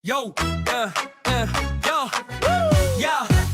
Yo,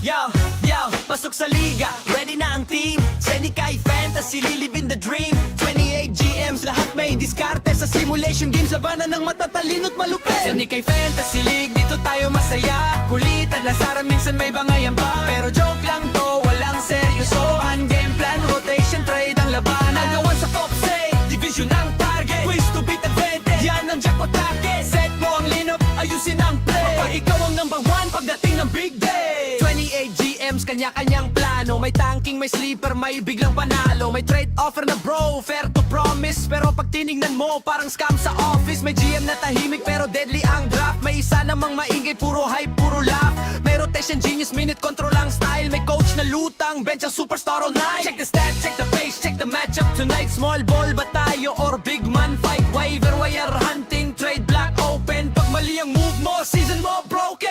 yo, yo, pasok sa liga, ready na ang team. Senikay Fantasy, lilibin the dream. 28 GMs, lahat may diskarte sa simulation games. Labanan ng matatalino't malupit. Senikay Fantasy League, dito tayo masaya. Kulitan, lasaran, minsan may bangayan pa. Pero joke lang to, walang seryosohan. Game plan, rotation, trade ang labanan. Nagawan sa top say, division ang target. Wish to beat advantage, yan ang jackpot target. Set mo ang lineup, ayusin ang play. Kapag ikaw ang number one pagdating ng big day. 28 GMs, kanya-kanyang plano. May tanking, may sleeper, may biglang panalo. May trade offer na bro, fair to promise. Pero pag tinignan mo, parang scam sa office. May GM na tahimik pero deadly ang draft. May isa namang maingay, puro hype, puro laugh. May rotation genius, minute control ang style. May coach na lutang, bench ang superstar all night. Check the stats, check the pace, check the matchup tonight. Small ball ba tayo or big man fight? Waiver wire hunting, trade block open. Pag mali ang move mo, season mo broken.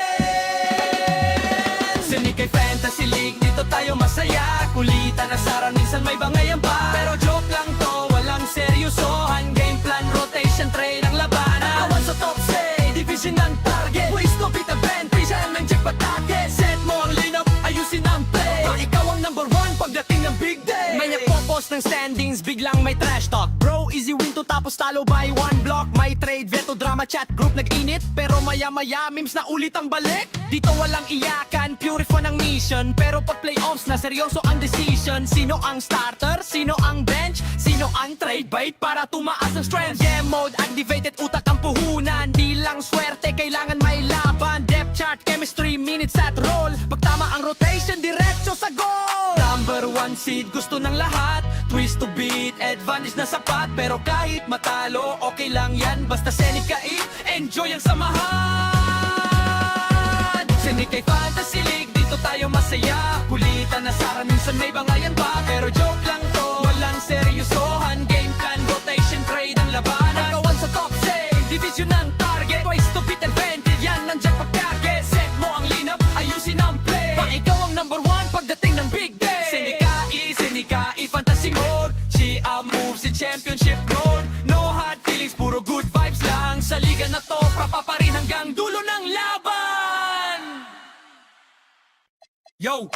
Senikay Fantasy League, dito tayo masaya. Kulitan, asaran, minsan may bangayan pa. Pero joke lang to, walang seryosohan. Game plan, rotation, trade ang labanan. Nagawan sa top say, division ang target. Ways to beat the band, pisan ng jackpot target. Set mo ang lineup, ayusin ang play. Pag ikaw ang number one pagdating ng big day. May nagpo-post ng standings, biglang may trash talk. Bro, easy win to tapos talo by one block. May trade, veto, drama, chat, group nag-init. Pero maya-maya, memes na ulit ang balik. Dito walang iyakan, pure fun ang mission. Pero pag playoffs na, seryoso ang decision. Sino ang starter? Sino ang bench? Sino ang trade bait para tumaas ang strength? Game mode, activated, utak ang puhunan. Di lang swerte, kailangan may laban. Depth chart, chemistry, minutes at roll. Pag tama ang rotation, diretso sa goal. Number one seed, gusto ng lahat. Twist to beat, advantage na sapat. Pero kahit matalo, okay lang yan. Basta Senikay, enjoy ang samahan. Senikay Fantasy League, dito tayo masaya. Kulitan, asaran, minsan may bangayan pa. Pero joke lang to, walang seryosohan. Game plan, rotation, trade ang labanan. Nagawan sa top say, division ang target. Twice to beat advantage, yan ang jackpot target. Set mo ang lineup, ayusin ang play. Pag ikaw ang number one pagdating ng big day. Senikay Fantasy Mode. Chia moves in championship mode. No hard feelings, puro good vibes lang. Sa liga na to, pa rin hanggang dulo ng laban. Yo,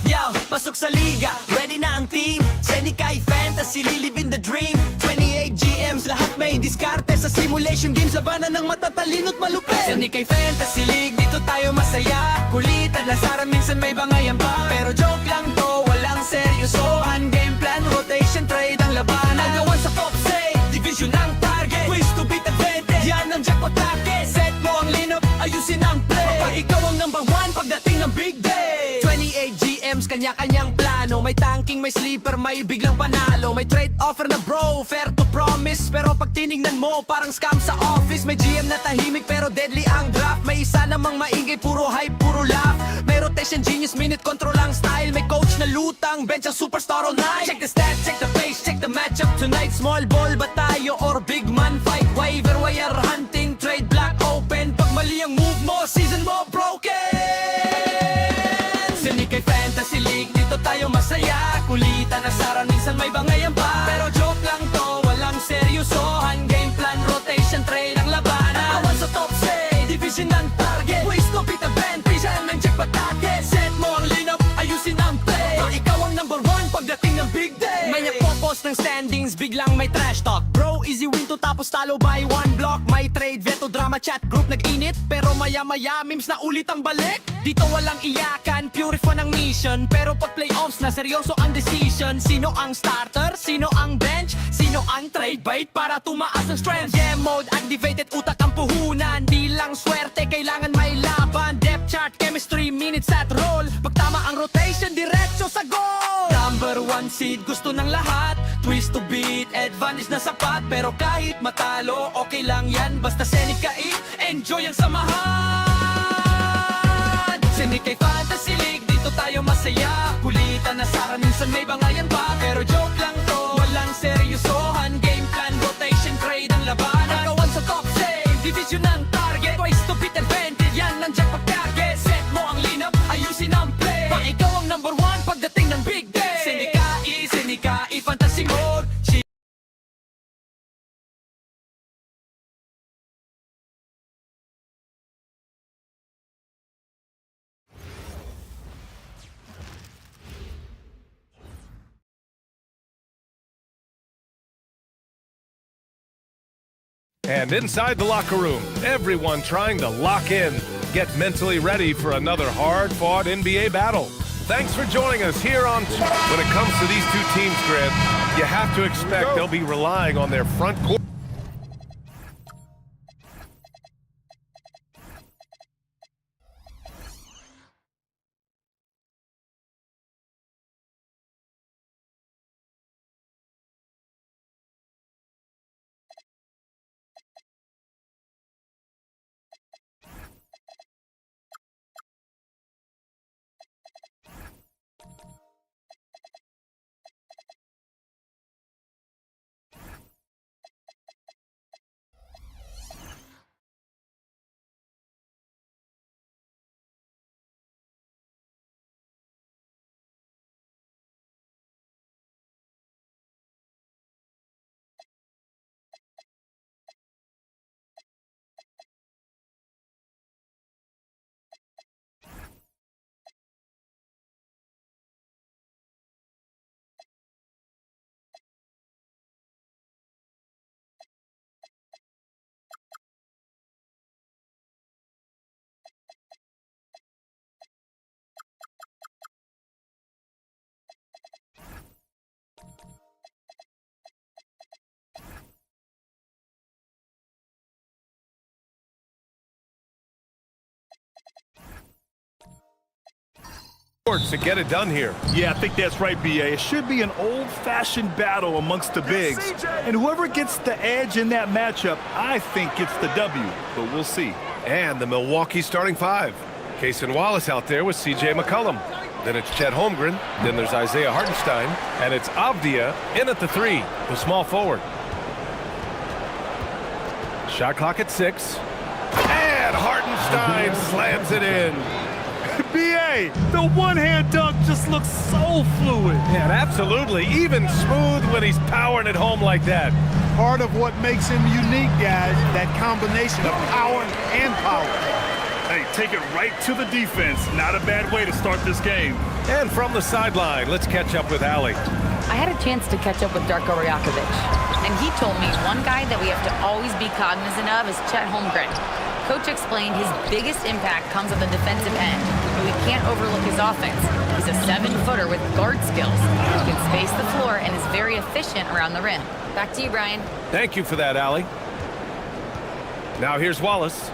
yo, pasok sa liga, ready na ang team. Senikay Fantasy, lilibin the dream. 28 GMs, lahat may diskarte sa simulation games. Labanan ng matatalino't malupit. Senikay Fantasy League, dito tayo masaya. Kulitan, lasaran, minsan may bangayan pa. Pero joke lang to, walang seryosohan. Game plan, rotation, trade ang labanan. Nagawan sa top say, division ang target. Wish to beat advantage, yan ang jackpot target. Set mo ang lineup, ayusin ang play. Kapag ikaw ang number one pagdating ng big day. 28 GMs, kanya-kanyang plano. May tanking, may sleeper, may biglang panalo. May trade offer na bro, fair to promise. Pero pag tinignan mo, parang scam sa office. May GM na tahimik pero deadly ang draft. May isa namang maingay, puro hype, puro laugh. May rotation genius, minute control ang style. May coach na lutang, bench ang superstar all night. Check the stats, check the pace, check the matchup tonight. Small ball ba tayo or big man fight? Waiver wire hunting, trade block open. Pag mali ang move mo, season mo broken. Senikay Fantasy League, dito tayo masaya. Kulitan, asaran, minsan may bangayan pa. Pero joke lang to, walang seryosohan. Game plan, rotation, trade ang labanan. Nagawan sa top say, division ang target. Ways to beat the band, pisan ng jackpot target. Set mo ang lineup, ayusin ang play. Pag ikaw ang number one pagdating ng big day. May nagpo-post ng standings, biglang may trash talk. Bro, easy win to tapos talo by one block. May trade, veto, drama, chat, group nag-init. Pero maya-maya, memes na ulit ang balik. Dito walang iyakan, pure fun ang mission. Pero pag playoffs na, seryoso ang decision. Sino ang starter? Sino ang bench? Sino ang trade bait para tumaas ang strength? Game mode, activated, utak ang puhunan. Di lang swerte, kailangan may laban. Depth chart, chemistry, minutes at roll. Pag tama ang rotation, diretso sa goal. Number one seed, gusto ng lahat. Twist to beat, advantage na sapat. Pero kahit matalo, okay lang yan. Basta Senikay, enjoy ang samahan. Senikay Fantasy League, dito tayo masaya. Kulitan, asaran, minsan may bangayan pa. Pero joke lang to, walang seryosohan. Game plan, rotation, trade ang labanan. Nagawan sa top say, division ang target. Twice to beat advantage, yan ang jackpot target. Set mo ang lineup, ayusin ang play. Pag ikaw ang number one pagdating ng big day. Senikay Fantasy Mode. And inside the locker room, everyone trying to lock in, get mentally ready for another hard-fought NBA battle. Thanks for joining us here on... When it comes to these two teams, Grant, you have to expect they'll be relying on their front court. To get it done here. Yeah, I think that's right, B.A. It should be an old-fashioned battle amongst the bigs. And whoever gets the edge in that matchup, I think gets the W. But we'll see. And the Milwaukee starting five. Cason Wallace out there with C.J. McCollum. Then it's Chet Holmgren. Then there's Isaiah Hartenstein. And it's Avdia in at the three, the small forward. Shot clock at 6. And Hartenstein slams it in. B.A., the one-hand dunk just looks so fluid. Yeah, absolutely. Even smooth when he's powering it home like that. Part of what makes him unique, guys, that combination of power and power. Hey, take it right to the defense. Not a bad way to start this game. And from the sideline, let's catch up with Allie. I had a chance to catch up with Darko Rajakovic, and he told me one guy that we have to always be cognizant of is Chet Holmgren. Coach explained his biggest impact comes on the defensive end, but we can't overlook his offense. He's a 7-footer with guard skills. He can space the floor and is very efficient around the rim. Back to you, Brian. Thank you for that, Allie. Now here's Wallace.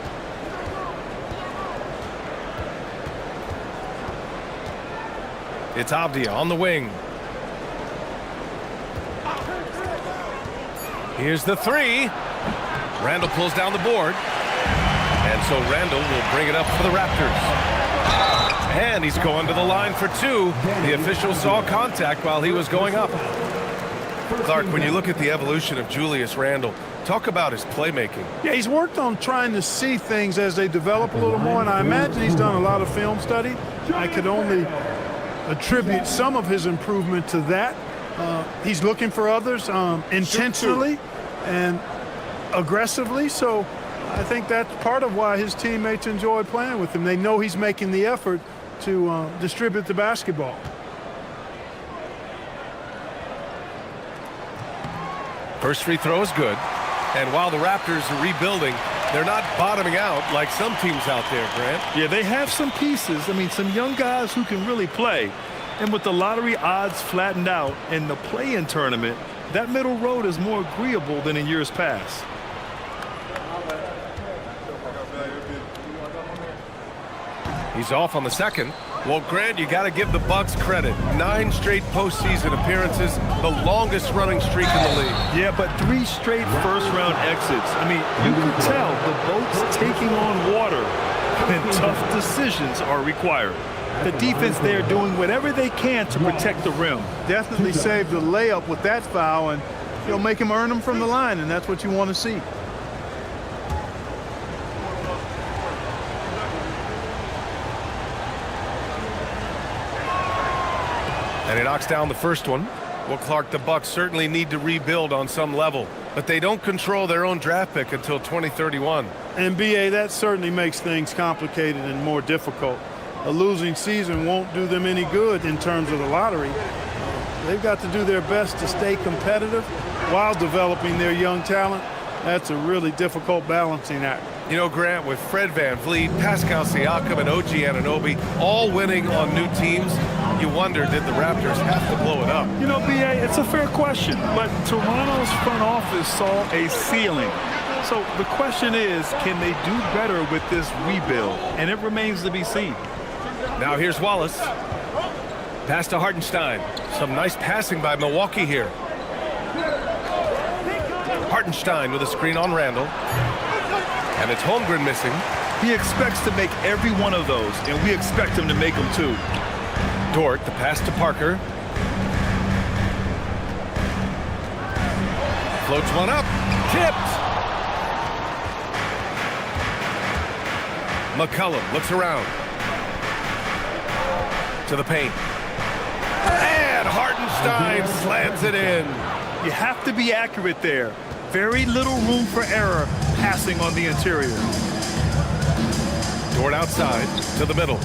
It's Avdia on the wing. Here's the three. Randall pulls down the board. And so Randall will bring it up for the Raptors. And he's going to the line for 2. The official saw contact while he was going up. Clark, when you look at the evolution of Julius Randle, talk about his playmaking. Yeah, he's worked on trying to see things as they develop a little more, and I imagine he's done a lot of film study. I could only attribute some of his improvement to that. He's looking for others intentionally and aggressively, so I think that's part of why his teammates enjoy playing with him. They know he's making the effort to distribute the basketball. First free throw is good. And while the Raptors are rebuilding, they're not bottoming out like some teams out there, Grant. Yeah, they have some pieces. I mean, some young guys who can really play. And with the lottery odds flattened out in the play-in tournament, that middle road is more agreeable than in years past. He's off on the second. Well, Grant, you got to give the Bucks credit. 9 straight postseason appearances, the longest running streak in the league. Yeah, but 3 straight first-round exits. I mean, you can tell the boat's taking on water, and tough decisions are required. The defense there doing whatever they can to protect the rim. Definitely saved the layup with that foul, and he'll make him earn them from the line, and that's what you want to see. And he knocks down the first one. Well, Clark, the Bucks certainly need to rebuild on some level, but they don't control their own draft pick until 2031. And, B.A., that certainly makes things complicated and more difficult. A losing season won't do them any good in terms of the lottery. They've got to do their best to stay competitive while developing their young talent. That's a really difficult balancing act. You know, Grant, with Fred VanVleet, Pascal Siakam, and OG Anunoby all winning on new teams, you wonder, did the Raptors have to blow it up? You know, B.A., it's a fair question, but Toronto's front office saw a ceiling. So the question is, can they do better with this rebuild? And it remains to be seen. Now here's Wallace. Pass to Hartenstein. Some nice passing by Milwaukee here. Hartenstein with a screen on Randall. And it's Holmgren missing. He expects to make every one of those, and we expect him to make them too. Dort, the pass to Parker. Floats one up. Tipped. McCollum looks around. To the paint. And Hartenstein slams it in. You have to be accurate there. Very little room for error passing on the interior. Dort outside to the middle.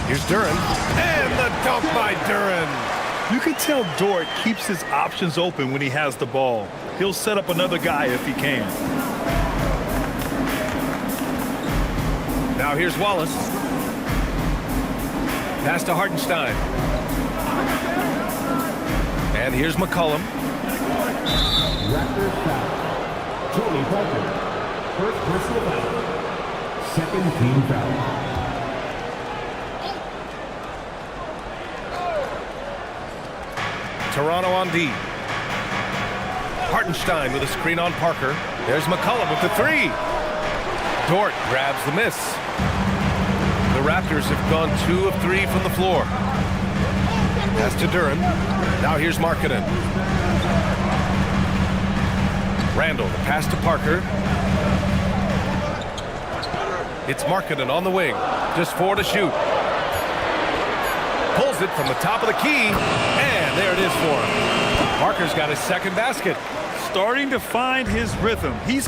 Here's Duren. And the dunk by Duren. You can tell Dort keeps his options open when he has the ball. He'll set up another guy if he can. Now here's Wallace. Pass to Hartenstein. And here's McCollum. Raptors foul. Tony Parker. First personal foul. Second team foul. Toronto on D. Hartenstein with a screen on Parker. There's McCollum with the three. Dort grabs the miss. The Raptors have gone 2 of 3 from the floor. Pass to Duren. Now here's Markkanen. Randall, the pass to Parker. It's Markkanen on the wing. Just 4 to shoot. Pulls it from the top of the key. And there it is for him. Parker's got his second basket. Starting to find his rhythm. He's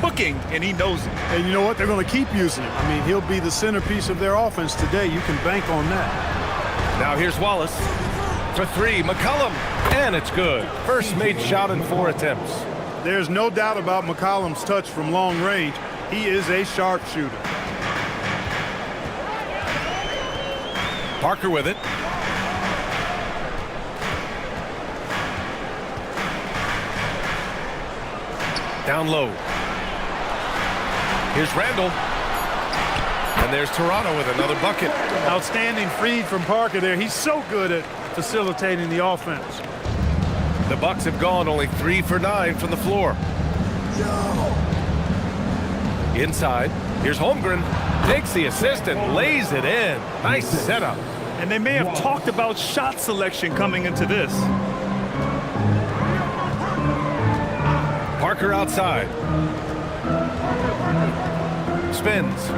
cooking, and he knows it. And you know what? They're going to keep using him. I mean, he'll be the centerpiece of their offense today. You can bank on that. Now here's Wallace. For three, McCollum. And it's good. First made shot in 4 attempts. There's no doubt about McCollum's touch from long range. He is a sharpshooter. Parker with it. Down low. Here's Randall. And there's Toronto with another bucket. Outstanding feed from Parker there. He's so good at facilitating the offense. The Bucks have gone only 3 for 9 from the floor. Inside. Here's Holmgren. Takes the assist and lays it in. Nice setup. And they may have talked about shot selection coming into this. Parker outside. Spins.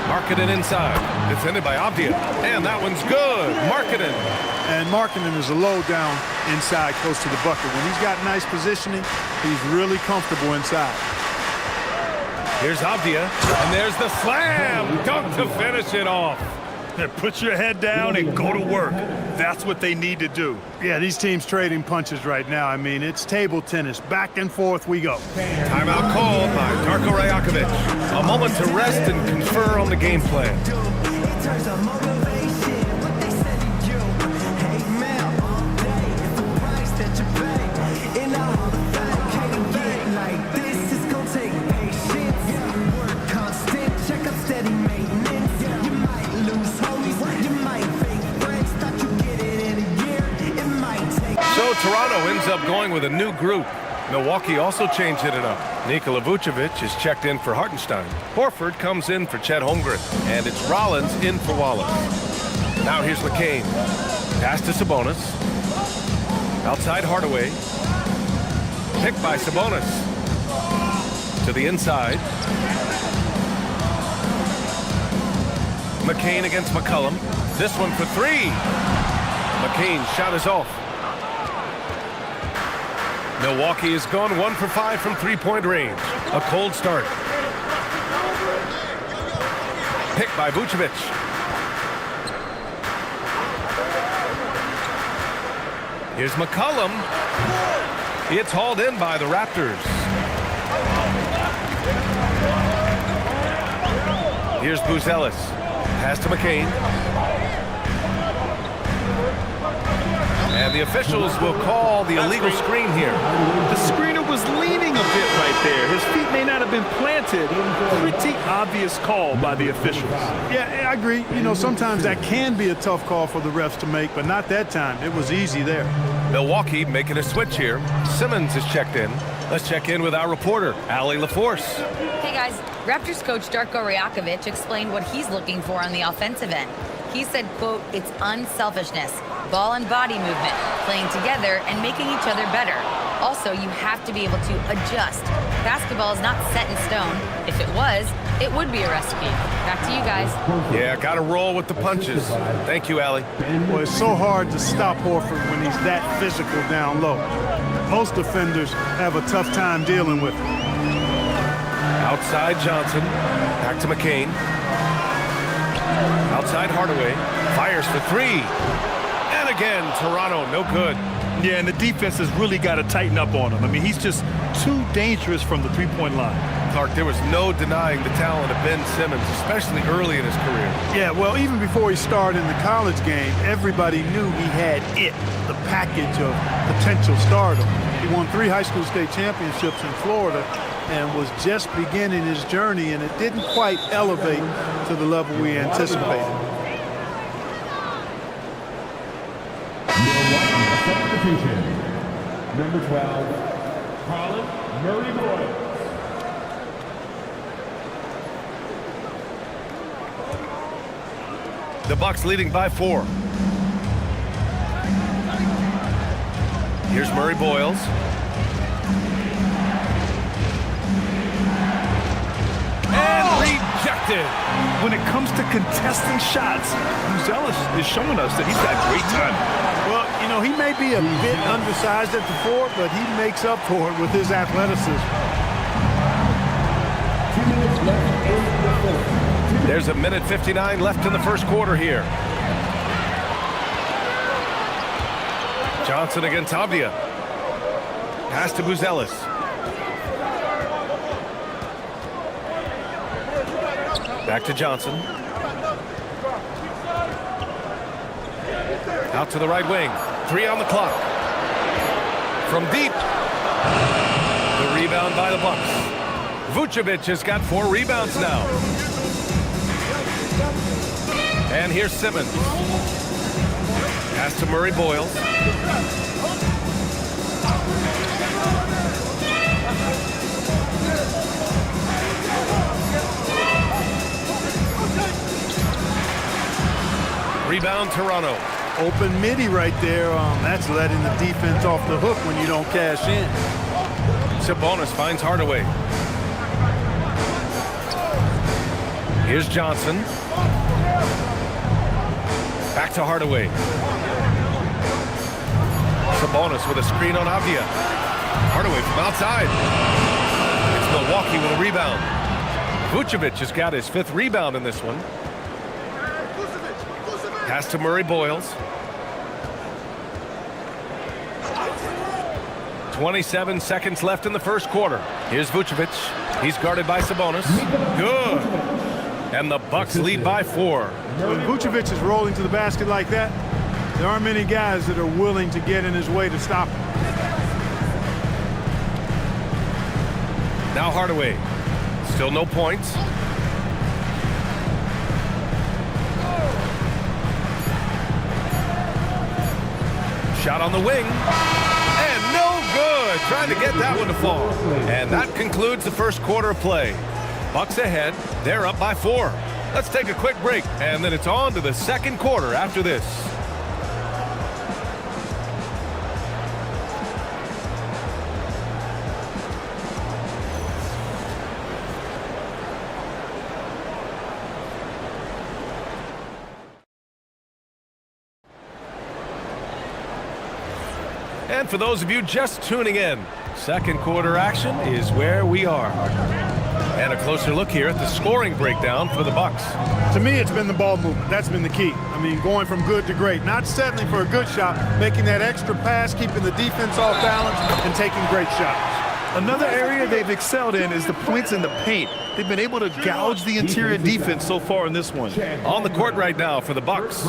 Markkanen inside. Defended by Avdia. And that one's good. Markkanen. And Markkanen is a low down inside close to the bucket. When he's got nice positioning, he's really comfortable inside. Here's Avdia. And there's the slam. Dunk to finish it off. Put your head down and go to work. That's what they need to do. Yeah, these teams trading punches right now. I mean, it's table tennis. Back and forth we go. Timeout called by Darko Rajakovic. A moment to rest and confer on the game plan. So Toronto ends up going with a new group. Milwaukee also changed it up. Nikola Vucevic is checked in for Hartenstein. Horford comes in for Chet Holmgren. And it's Rollins in for Wallace. Now here's McCain. Pass to Sabonis. Outside Hardaway. Picked by Sabonis. To the inside. McCain against McCollum. This one for three. McCain's shot is off. Milwaukee has gone 1 for 5 from three-point range. A cold start. Picked by Vucevic. Here's McCollum. It's hauled in by the Raptors. Here's Buzelis. Pass to McCain. And the officials will call the illegal screen here. The screener was leaning a bit right there. His feet may not have been planted. Pretty obvious call by the officials. Yeah, I agree. You know, sometimes that can be a tough call for the refs to make, but not that time. It was easy there. Milwaukee making a switch here. Simmons is checked in. Let's check in with our reporter, Allie LaForce. Hey guys, Raptors coach Darko Rajakovic explained what he's looking for on the offensive end. He said, quote, it's unselfishness, ball and body movement, playing together and making each other better. Also, you have to be able to adjust. Basketball is not set in stone. If it was, it would be a recipe. Back to you guys. Yeah, got to roll with the punches. Thank you, Allie. Well, it's so hard to stop Horford when he's that physical down low. Most defenders have a tough time dealing with him. Outside Johnson. Back to McCain. Outside Hardaway. Fires for three. And again, Toronto, no good. Yeah, and the defense has really got to tighten up on him. I mean, he's just too dangerous from the three-point line. Clark, there was no denying the talent of Ben Simmons, especially early in his career. Yeah, well, even before he started in the college game, everybody knew he had it, the package of potential stardom. He won 3 high school state championships in Florida and was just beginning his journey, and it didn't quite elevate to the level we anticipated. Substitution. Number 12, Colin Murray-Boyles. The Bucks leading by 4. Here's Murray-Boyles. And rejected. When it comes to contesting shots, Buzelis is showing us that he's got great time. Well, you know, he may be a bit undersized at the 4, but he makes up for it with his athleticism. 2 minutes left in the fourth. There's a minute 59 left in the first quarter here. Johnson against Avdia. Pass to Buzelis. Back to Johnson. Out to the right wing. 3 on the clock. From deep. The rebound by the Bucks. Vucevic has got 4 rebounds now. And here's Simmons. Pass to Murray Boyles. Rebound Toronto. Open midi right there. That's letting the defense off the hook when you don't cash in. Sabonis finds Hardaway. Here's Johnson. Back to Hardaway. Sabonis with a screen on Avdia. Hardaway from outside. It's Milwaukee with a rebound. Vucevic has got his 5th rebound in this one. Pass to Murray Boyles. 27 seconds left in the first quarter. Here's Vucevic. He's guarded by Sabonis. Good. And the Bucks lead by 4. When Vucevic is rolling to the basket like that, there aren't many guys that are willing to get in his way to stop him. Now Hardaway. Still no points. Shot on the wing. And no good. Trying to get that one to fall. And that concludes the first quarter of play. Bucks ahead. They're up by 4. Let's take a quick break, and then it's on to the second quarter after this. And for those of you just tuning in, second quarter action is where we are. And a closer look here at the scoring breakdown for the Bucks. To me, it's been the ball movement. That's been the key. I mean, going from good to great. Not settling for a good shot, making that extra pass, keeping the defense off balance, and taking great shots. Another area they've excelled in is the points in the paint. They've been able to gouge the interior defense so far in this one. On the court right now for the Bucks,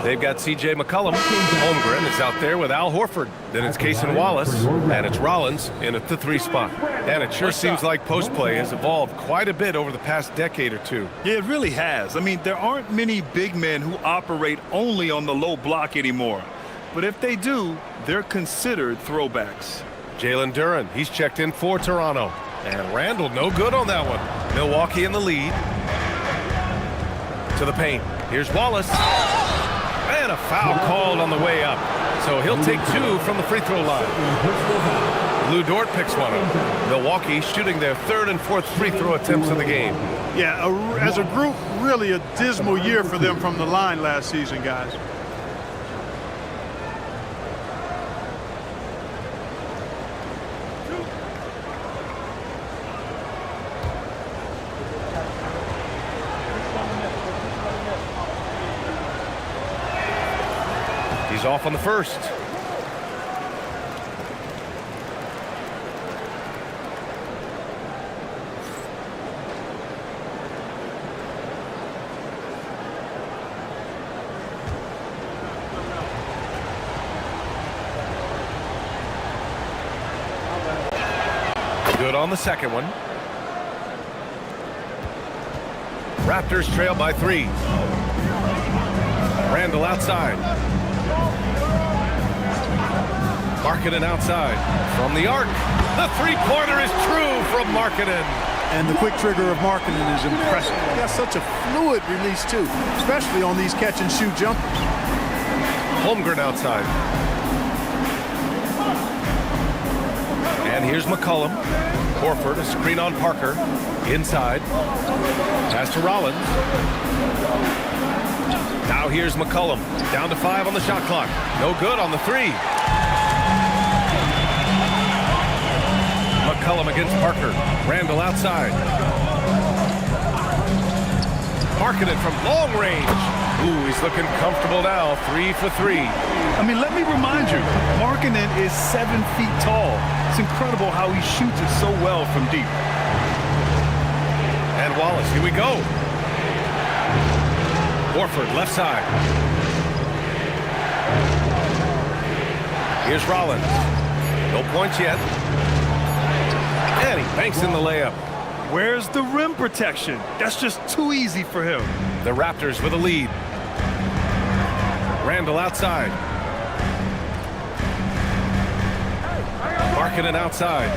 they've got C.J. McCollum. Holmgren is out there with Al Horford. Then it's Cason Wallace, and it's Rollins in at the 3 spot. And it sure seems like post play has evolved quite a bit over the past decade or two. Yeah, it really has. I mean, there aren't many big men who operate only on the low block anymore. But if they do, they're considered throwbacks. Jalen Duren, he's checked in for Toronto. And Randall, no good on that one. Milwaukee in the lead. To the paint. Here's Wallace. And a foul called on the way up. So he'll take 2 from the free throw line. Lou Dort picks one up. Milwaukee shooting their 3rd and 4th free throw attempts of the game. Yeah, as a group, really a dismal year for them from the line last season, guys. He's off on the first. Good on the second one. Raptors trail by 3. Randall outside. Markkanen outside. From the arc. The three-pointer is true from Markkanen. And the quick trigger of Markkanen is impressive. He got such a fluid release, too, especially on these catch-and-shoot jumpers. Holmgren outside. And here's McCollum. Horford, a screen on Parker. Inside. Pass to Rollins. Now here's McCollum. Down to 5 on the shot clock. No good on the 3. McCollum against Parker. Randall outside. Marking it from long range. Ooh, he's looking comfortable now. 3 for 3. I mean, let me remind you, Markkanen is 7 feet tall. It's incredible how he shoots it so well from deep. And Wallace, here we go. Horford, left side. Here's Rollins. No points yet. And he banks in the layup. Where's the rim protection? That's just too easy for him. The Raptors with a lead. Randall outside. Markkanen outside.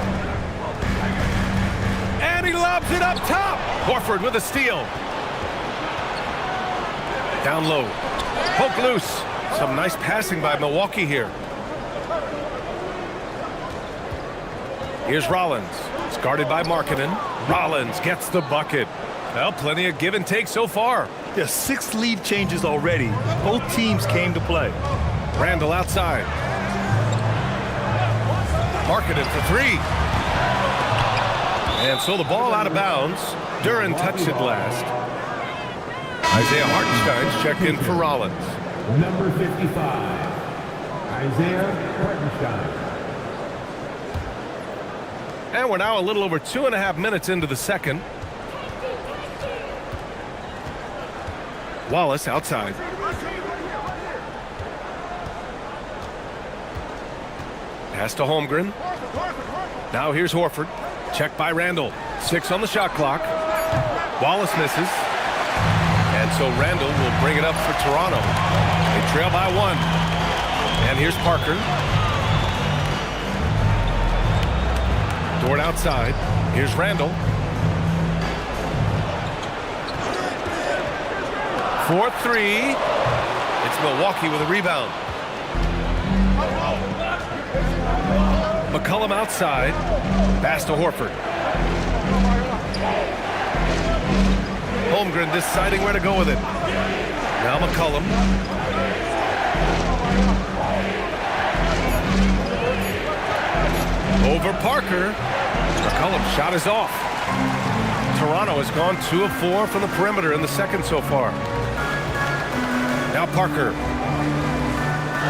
And he lobs it up top. Horford with a steal. Down low. Poke loose. Some nice passing by Milwaukee here. Here's Rollins. It's guarded by Markkanen. Rollins gets the bucket. Well, plenty of give and take so far. There's 6 lead changes already. Both teams came to play. Randall outside. Markkanen for 3. And so the ball out of bounds. Duren touched it last. Isaiah Hartenstein's checked in for Rollins. Number 55, Isaiah Hartenstein. And we're now a little over 2.5 minutes into the second. Wallace outside. Pass to Holmgren. Now here's Horford. Check by Randall. 6 on the shot clock. Wallace misses. And so Randall will bring it up for Toronto. They trail by 1. And here's Parker. Dort outside. Here's Randall. 4-3. It's Milwaukee with a rebound. McCollum outside. Pass to Horford. Holmgren deciding where to go with it. Now McCollum. Over Parker. McCollum's shot is off. Toronto has gone 2 of 4 from the perimeter in the second so far. Now Parker.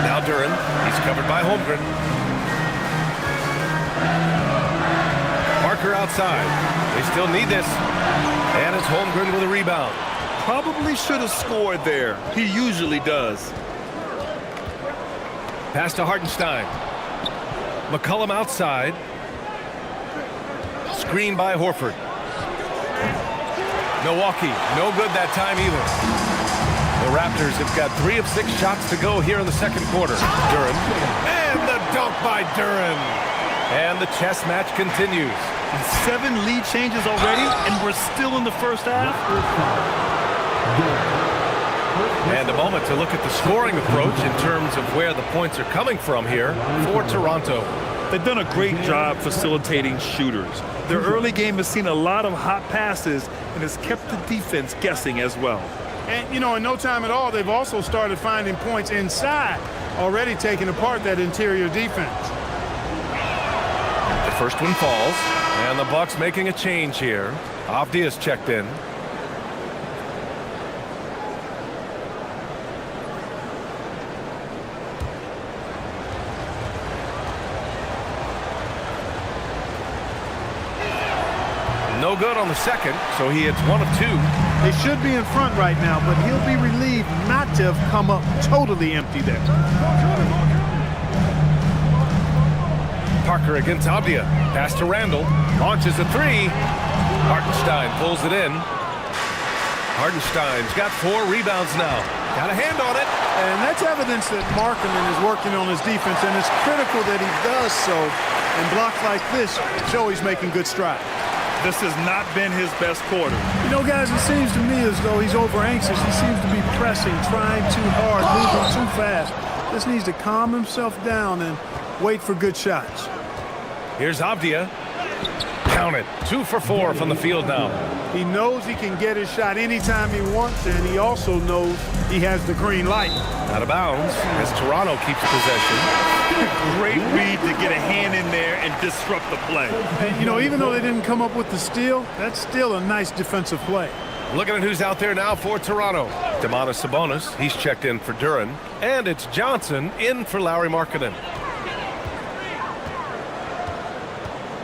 Now Duren. He's covered by Holmgren. Parker outside. They still need this. And it's Holmgren with a rebound. Probably should have scored there. He usually does. Pass to Hartenstein. McCollum outside. Screen by Horford. Milwaukee, no good that time either. The Raptors have got 3 of 6 shots to go here in the second quarter. Duren. And the dunk by Duren. And the chess match continues. 7 lead changes already, and we're still in the first half. And a moment to look at the scoring approach in terms of where the points are coming from here for Toronto. They've done a great job facilitating shooters. Their early game has seen a lot of hot passes and has kept the defense guessing as well. And, you know, in no time at all, they've also started finding points inside, already taking apart that interior defense. The first one falls, and the Bucks making a change here. Avdia's checked in. No good on the second, so he hits 1 of 2. They should be in front right now, but he'll be relieved not to have come up totally empty there. Parker against Avdia. Pass to Randall. Launches a 3. Hartenstein pulls it in. Hartenstein's got 4 rebounds now. Got a hand on it. And that's evidence that Markkanen is working on his defense, and it's critical that he does so. And blocks like this show he's making good strides. This has not been his best quarter. You know, guys, it seems to me as though he's over-anxious. He seems to be pressing, trying too hard, moving too fast. Just needs to calm himself down and wait for good shots. Here's Avdia. Count it. 2 for 4 from the field now. He knows he can get his shot anytime he wants, and he also knows he has the green light. Out of bounds as Toronto keeps possession. Great read to get a hand in there and disrupt the play. And, you know, even though they didn't come up with the steal, that's still a nice defensive play. Looking at who's out there now for Toronto. Domantas Sabonis, he's checked in for Duren. And it's Johnson in for Lauri Markkanen.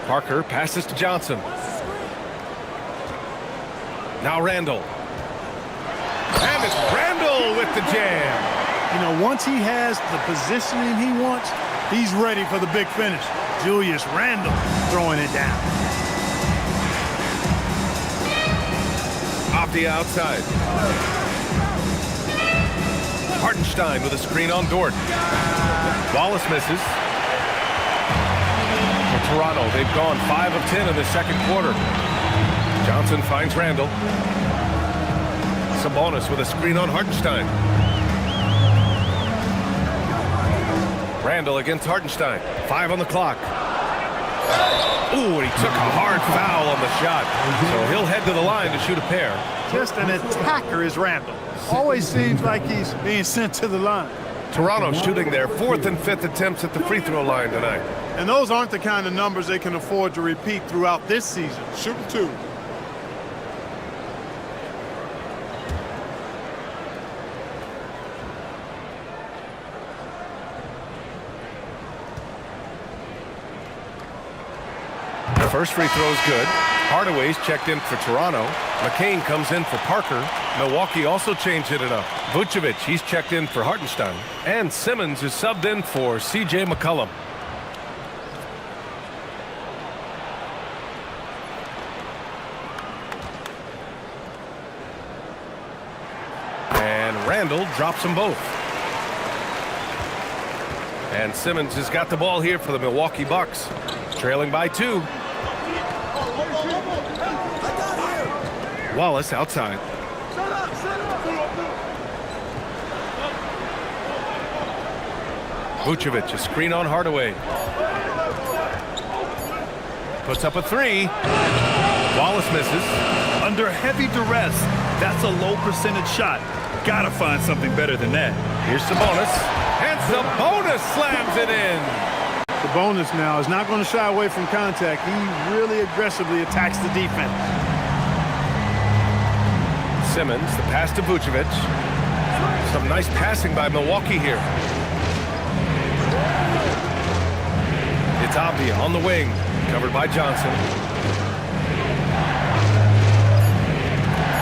Parker passes to Johnson. Now Randall. And it's Randall with the jam. You know, once he has the positioning he wants, he's ready for the big finish. Julius Randle throwing it down. Off the outside. Hartenstein with a screen on Dort. Wallace misses. For Toronto, they've gone 5 of 10 in the second quarter. Johnson finds Randall. Sabonis with a screen on Hartenstein. Randall against Hartenstein. 5 on the clock. Ooh, and he took a hard foul on the shot. So he'll head to the line to shoot a pair. Just an attacker is Randall. Always seems like he's being sent to the line. Toronto shooting their 4th and 5th attempts at the free throw line tonight. And those aren't the kind of numbers they can afford to repeat throughout this season. Shooting 2. First free throw is good. Hardaway's checked in for Toronto. McCain comes in for Parker. Milwaukee also changed it up. Vucevic, he's checked in for Hartenstein. And Simmons is subbed in for C.J. McCollum. And Randall drops them both. And Simmons has got the ball here for the Milwaukee Bucks. Trailing by 2. Wallace outside. Vucevic, a screen on Hardaway. Puts up a 3. Wallace misses. Under heavy duress, that's a low percentage shot. Gotta find something better than that. Here's Sabonis. And Sabonis slams it in. Sabonis now is not going to shy away from contact. He really aggressively attacks the defense. Simmons, the pass to Vucevic. Some nice passing by Milwaukee here. It's Avdija on the wing, covered by Johnson.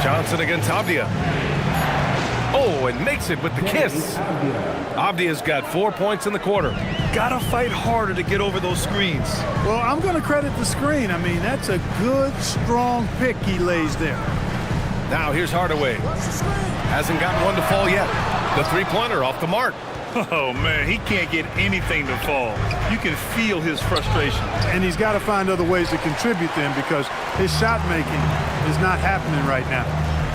Johnson against Avdija. Oh, and makes it with the kiss. Avdija's got 4 points in the quarter. Gotta fight harder to get over those screens. Well, I'm going to credit the screen. I mean, that's a good, strong pick he lays there. Now here's Hardaway. Hasn't gotten one to fall yet. The three-pointer off the mark. Oh, man, he can't get anything to fall. You can feel his frustration. And he's got to find other ways to contribute then because his shot making is not happening right now.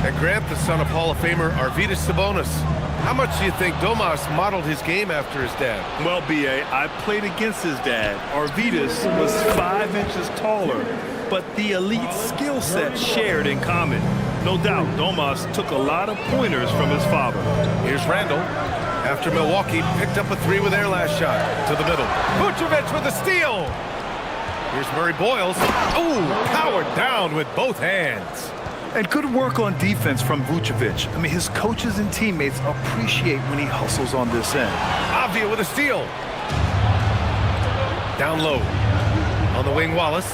And Grant, the son of Hall of Famer Arvydas Sabonis. How much do you think Domas modeled his game after his dad? Well, B.A., I played against his dad. Arvydas was 5 inches taller, but the elite skill set shared in common. No doubt, Domas took a lot of pointers from his father. Here's Randall. After Milwaukee picked up a 3 with their last shot. To the middle. Vucevic with a steal. Here's Murray Boyles. Ooh, powered down with both hands. And good work on defense from Vucevic. I mean, his coaches and teammates appreciate when he hustles on this end. Avdija with a steal. Down low. On the wing, Wallace.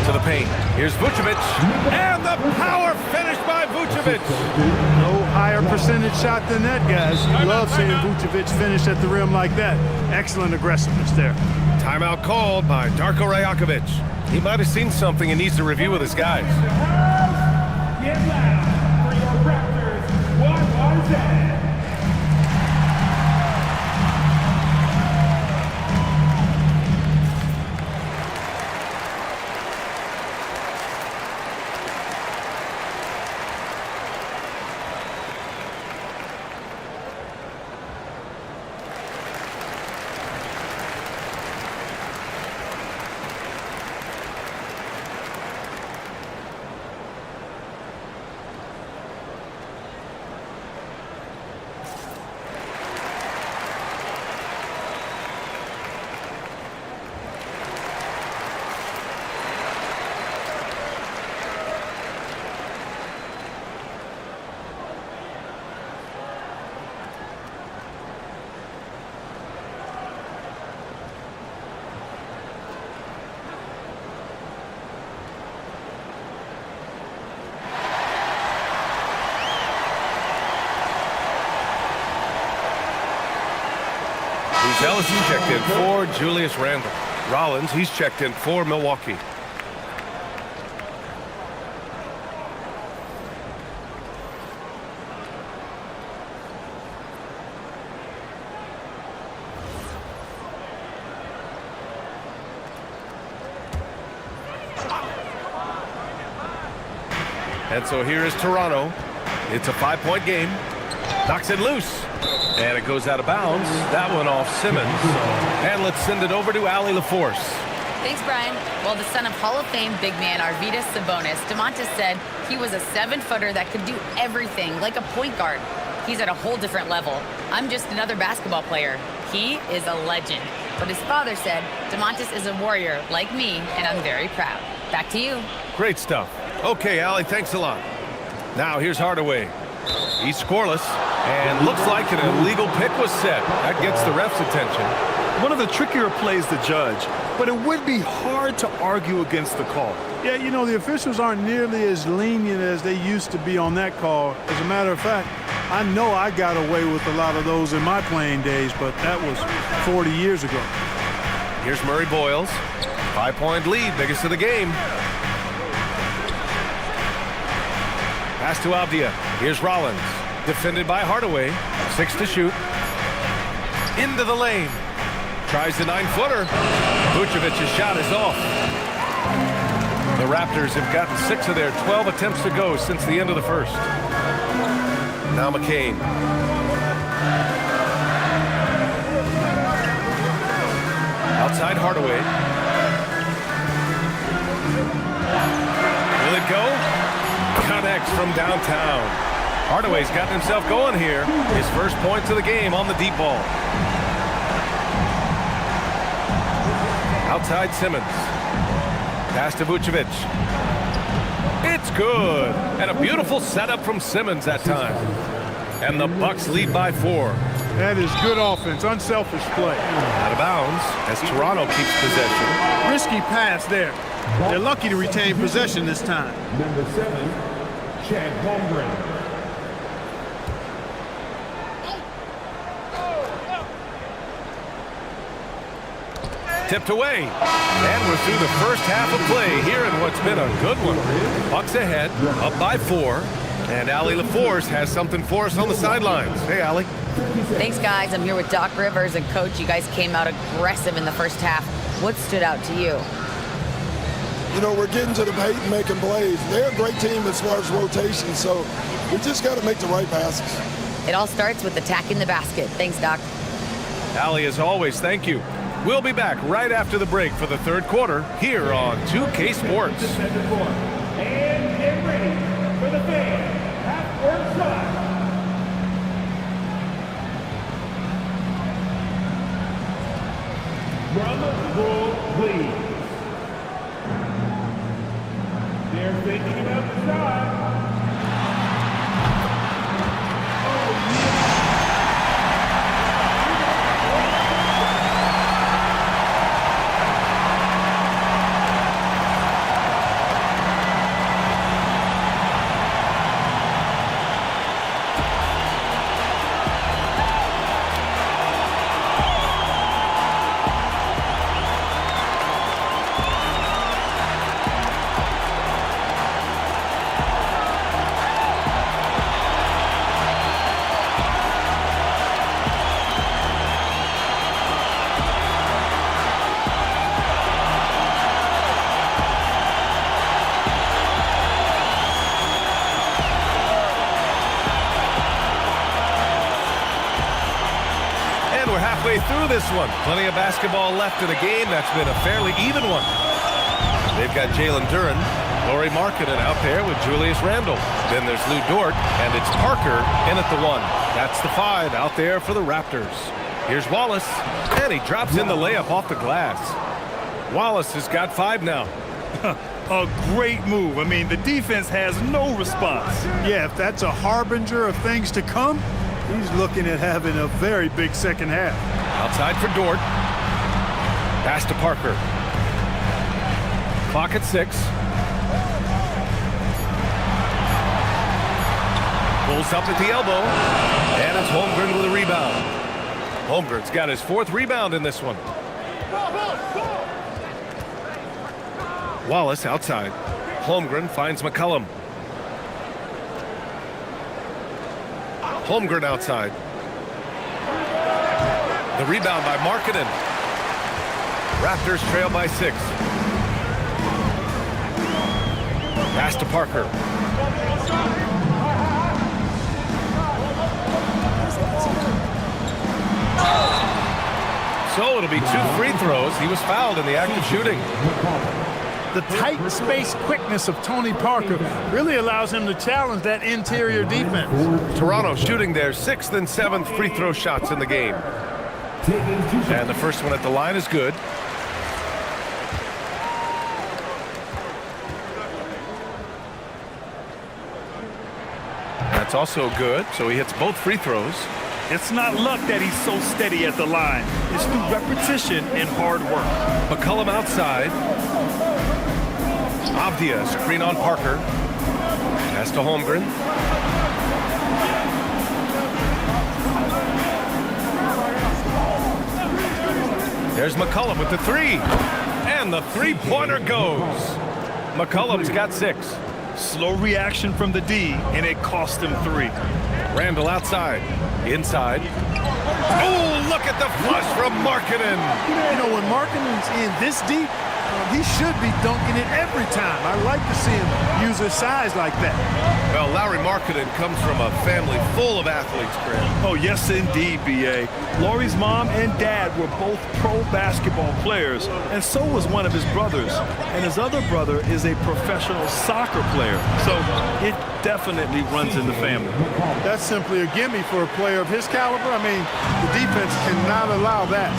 To the paint. Here's Vucevic. And the power finish by Vucevic. No higher percentage shot than that, guys. You love seeing Vucevic finish at the rim like that. Excellent aggressiveness there. Timeout called by Darko Rajakovic. He might have seen something and needs to review with his guys. Get loud for your Raptors. What was that? Bruce Ellis is checked in for Julius Randle. Rollins, he's checked in for Milwaukee. And so here is Toronto. It's a 5-point game. Knocks it loose. And it goes out of bounds. That one off Simmons. And let's send it over to Allie LaForce. Thanks, Brian. Well, the son of Hall of Fame big man Arvydas Sabonis, DeMontis said he was a 7-footer that could do everything, like a point guard. He's at a whole different level. I'm just another basketball player. He is a legend. But his father said, DeMontis is a warrior like me, and I'm very proud. Back to you. Great stuff. Okay, Allie, thanks a lot. Now here's Hardaway. He's scoreless, and looks like an illegal pick was set. That gets the ref's attention. One of the trickier plays to judge, but it would be hard to argue against the call. Yeah, you know, the officials aren't nearly as lenient as they used to be on that call. As a matter of fact, I know I got away with a lot of those in my playing days, but that was 40 years ago. Here's Murray Boyles. 5-point lead, biggest of the game. Pass to Avdia. Here's Rollins. Defended by Hardaway. 6 to shoot. Into the lane. Tries the 9-footer. Vucevic's shot is off. The Raptors have gotten 6 of their 12 attempts to go since the end of the first. Now McCain. Outside Hardaway. Will it go? Connects from downtown. Hardaway's gotten himself going here. His first points of the game on the deep ball. Outside Simmons. Pass to Vucevic. It's good. And a beautiful setup from Simmons that time. And the Bucks lead by 4. That is good offense, unselfish play. Out of bounds as Toronto keeps possession. Risky pass there. They're lucky to retain possession this time. Number 7, Chad Holmgren. Tipped away. And we're through the first half of play here in what's been a good one. Bucks ahead, up by 4. And Allie LaForce has something for us on the sidelines. Hey, Allie. Thanks, guys. I'm here with Doc Rivers, and Coach, you guys came out aggressive in the first half. What stood out to you? You know, we're getting to the paint and making plays. They're a great team as far as rotation, so we just got to make the right passes. It all starts with attacking the basket. Thanks, Doc. Allie, as always, thank you. We'll be back right after the break for the third quarter here on 2K Sports. And get ready for the fan. Half-court shot. Drum roll, please. They're thinking about the shot. Through this one. Plenty of basketball left in the game. That's been a fairly even one. They've got Jalen Duren, Lauri Markkanen out there with Julius Randle. Then there's Lou Dort, and it's Parker in at the 1. That's the 5 out there for the Raptors. Here's Wallace, and he drops in the layup off the glass. Wallace has got 5 now. A great move. I mean, the defense has no response. Yeah, if that's a harbinger of things to come, he's looking at having a very big second half. Outside for Dort. Pass to Parker. Clock at 6. Pulls up at the elbow. And it's Holmgren with a rebound. Holmgren's got his 4th rebound in this one. Wallace outside. Holmgren finds McCollum. Holmgren outside. The rebound by Markkanen. Raptors trail by 6. Pass to Parker. So it'll be 2 free throws. He was fouled in the act of shooting. The tight space quickness of Tony Parker really allows him to challenge that interior defense. Toronto shooting their 6th and 7th free throw shots in the game. And the first one at the line is good. That's also good, so he hits both free throws. It's not luck that he's so steady at the line. It's through repetition and hard work. McCollum outside. Avdia screen on Parker. Pass to Holmgren. There's McCollum with the 3. And the three-pointer goes. McCollum's got 6. Slow reaction from the D, and it cost him 3. Randall outside. Inside. Oh, look at the flush from Markkanen. You know, when Markkanen's in this deep, he should be dunking it every time. I like to see him use his size like that. Well, Larry Markkanen comes from a family full of athletes, Grant. Oh, yes, indeed, B.A. Laurie's mom and dad were both pro basketball players, and so was one of his brothers. And his other brother is a professional soccer player. So it definitely runs in the family. That's simply a gimme for a player of his caliber. I mean, the defense cannot allow that.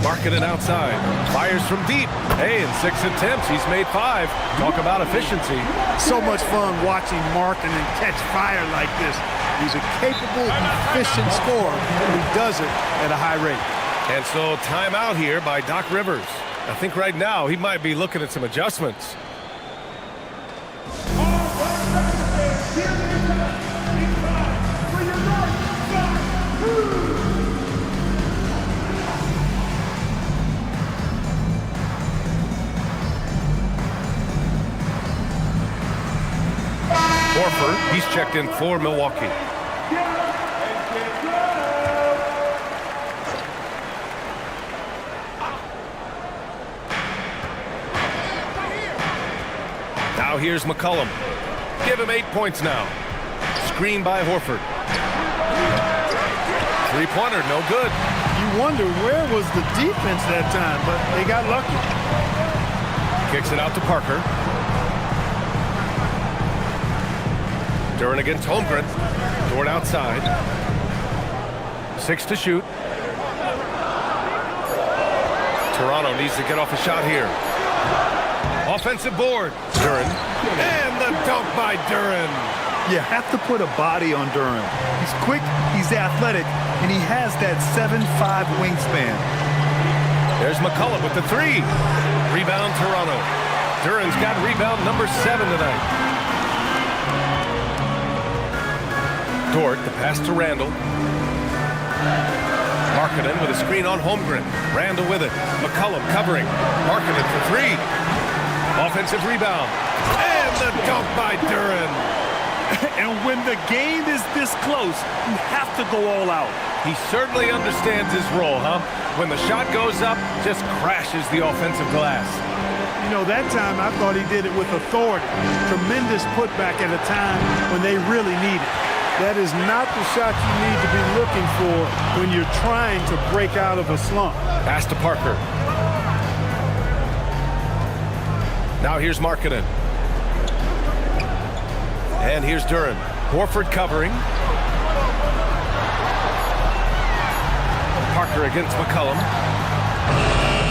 Markkanen outside. Fires from deep. Hey, in 6 attempts, he's made 5. Talk about efficiency. So much fun watching Markkanen catch fire like this. He's a capable, efficient scorer who does it at a high rate. And so timeout here by Doc Rivers. I think right now he might be looking at some adjustments. Horford, he's checked in for Milwaukee. Now here's McCollum. Give him 8 points now. Screen by Horford. Three-pointer, no good. You wonder where was the defense that time, but they got lucky. Kicks it out to Parker. Duren against Holmgren. Dort outside. 6 to shoot. Toronto needs to get off a shot here. Offensive board. Duren. And the dunk by Duren. You have to put a body on Duren. He's quick, he's athletic, and he has that 7'5" wingspan. There's McCollum with the 3. Rebound Toronto. Duren's got rebound number 7 tonight. Dort, the pass to Randall. Markkanen with a screen on Holmgren. Randall with it. McCollum covering. Markkanen for 3. Offensive rebound. And the dunk by Duren. And when the game is this close, you have to go all out. He certainly understands his role, huh? When the shot goes up, just crashes the offensive glass. You know, that time I thought he did it with authority. Tremendous putback at a time when they really need it. That is not the shot you need to be looking for when you're trying to break out of a slump. Pass to Parker. Now here's Markkanen. And here's Duren. Horford covering. Parker against McCollum.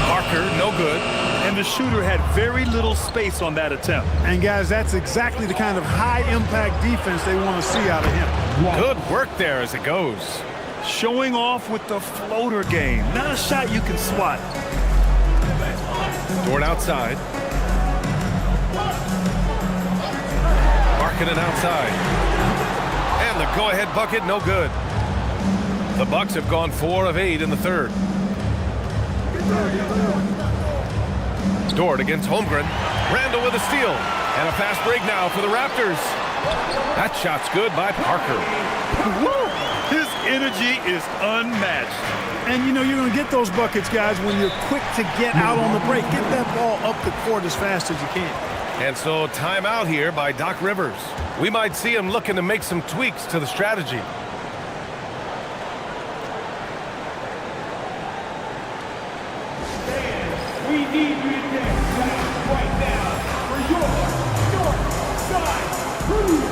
Parker, no good. And the shooter had very little space on that attempt. And guys, that's exactly the kind of high-impact defense they want to see out of him. Good work there as it goes. Showing off with the floater game. Not a shot you can swat. Dort outside. Markkanen outside. And the go-ahead bucket, no good. The Bucks have gone 4 of 8 in the third. Dort against Holmgren. Randall with a steal. And a fast break now for the Raptors. That shot's good by Parker. Woo! His energy is unmatched. And, you know, you're going to get those buckets, guys, when you're quick to get out on the break. Get that ball up the court as fast as you can. And so timeout here by Doc Rivers. We might see him looking to make some tweaks to the strategy. We need you to get right now for your North Side Crew.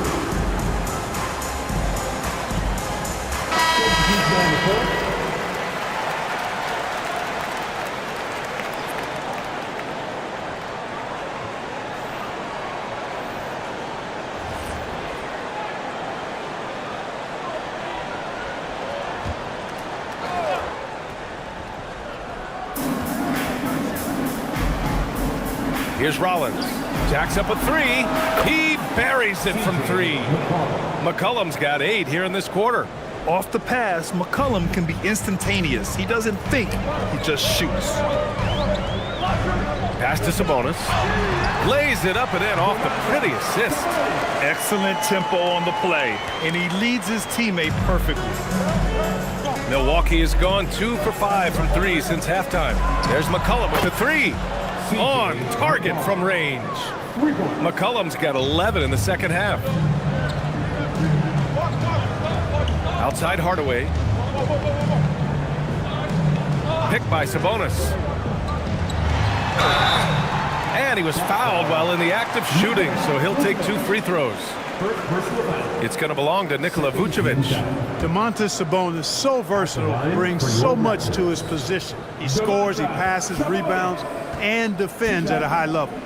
Here's Rollins. Jacks up a 3. He buries it from 3. McCollum's got 8 here in this quarter. Off the pass, McCollum can be instantaneous. He doesn't think, he just shoots. Pass to Sabonis. Lays it up and in off the pretty assist. Excellent tempo on the play, and he leads his teammate perfectly. Milwaukee has gone 2 for 5 from 3 since halftime. There's McCollum with the 3. On target from range. McCollum's got 11 in the second half. Outside Hardaway. Picked by Sabonis. And he was fouled while in the act of shooting, so he'll take 2 free throws. It's going to belong to Nikola Vucevic. Domantas Sabonis, so versatile, brings so much to his position. He scores, he passes, rebounds, and defends at a high level.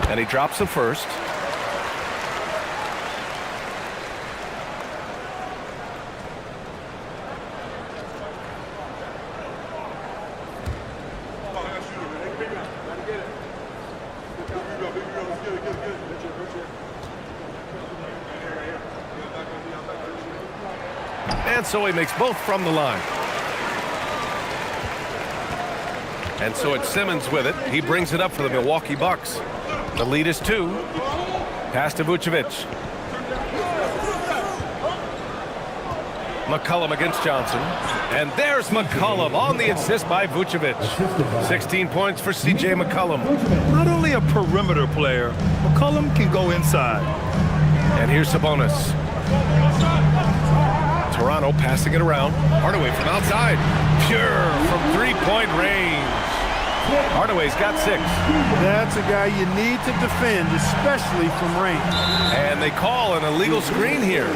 And he drops the first. And so he makes both from the line. And so it's Simmons with it. He brings it up for the Milwaukee Bucks. The lead is 2. Pass to Vucevic. McCollum against Johnson. And there's McCollum on the assist by Vucevic. 16 points for C.J. McCollum. Not only a perimeter player, McCollum can go inside. And here's Sabonis. Toronto passing it around. Hardaway from outside. Pure from three-point range. Hardaway's got 6. That's a guy you need to defend, especially from range. And they call an illegal screen here.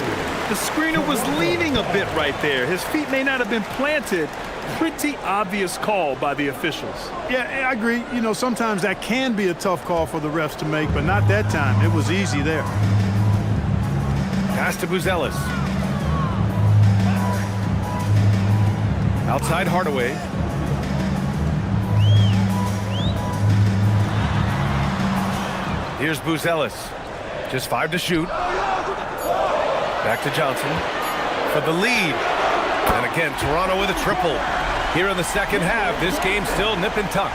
The screener was leaning a bit right there. His feet may not have been planted. Pretty obvious call by the officials. Yeah, I agree. You know, sometimes that can be a tough call for the refs to make, but not that time. It was easy there. Pass to Buzelis. Outside Hardaway. Here's Buzelis. Just 5 to shoot. Back to Johnson for the lead. And again, Toronto with a triple. Here in the second half, this game's still nip and tuck.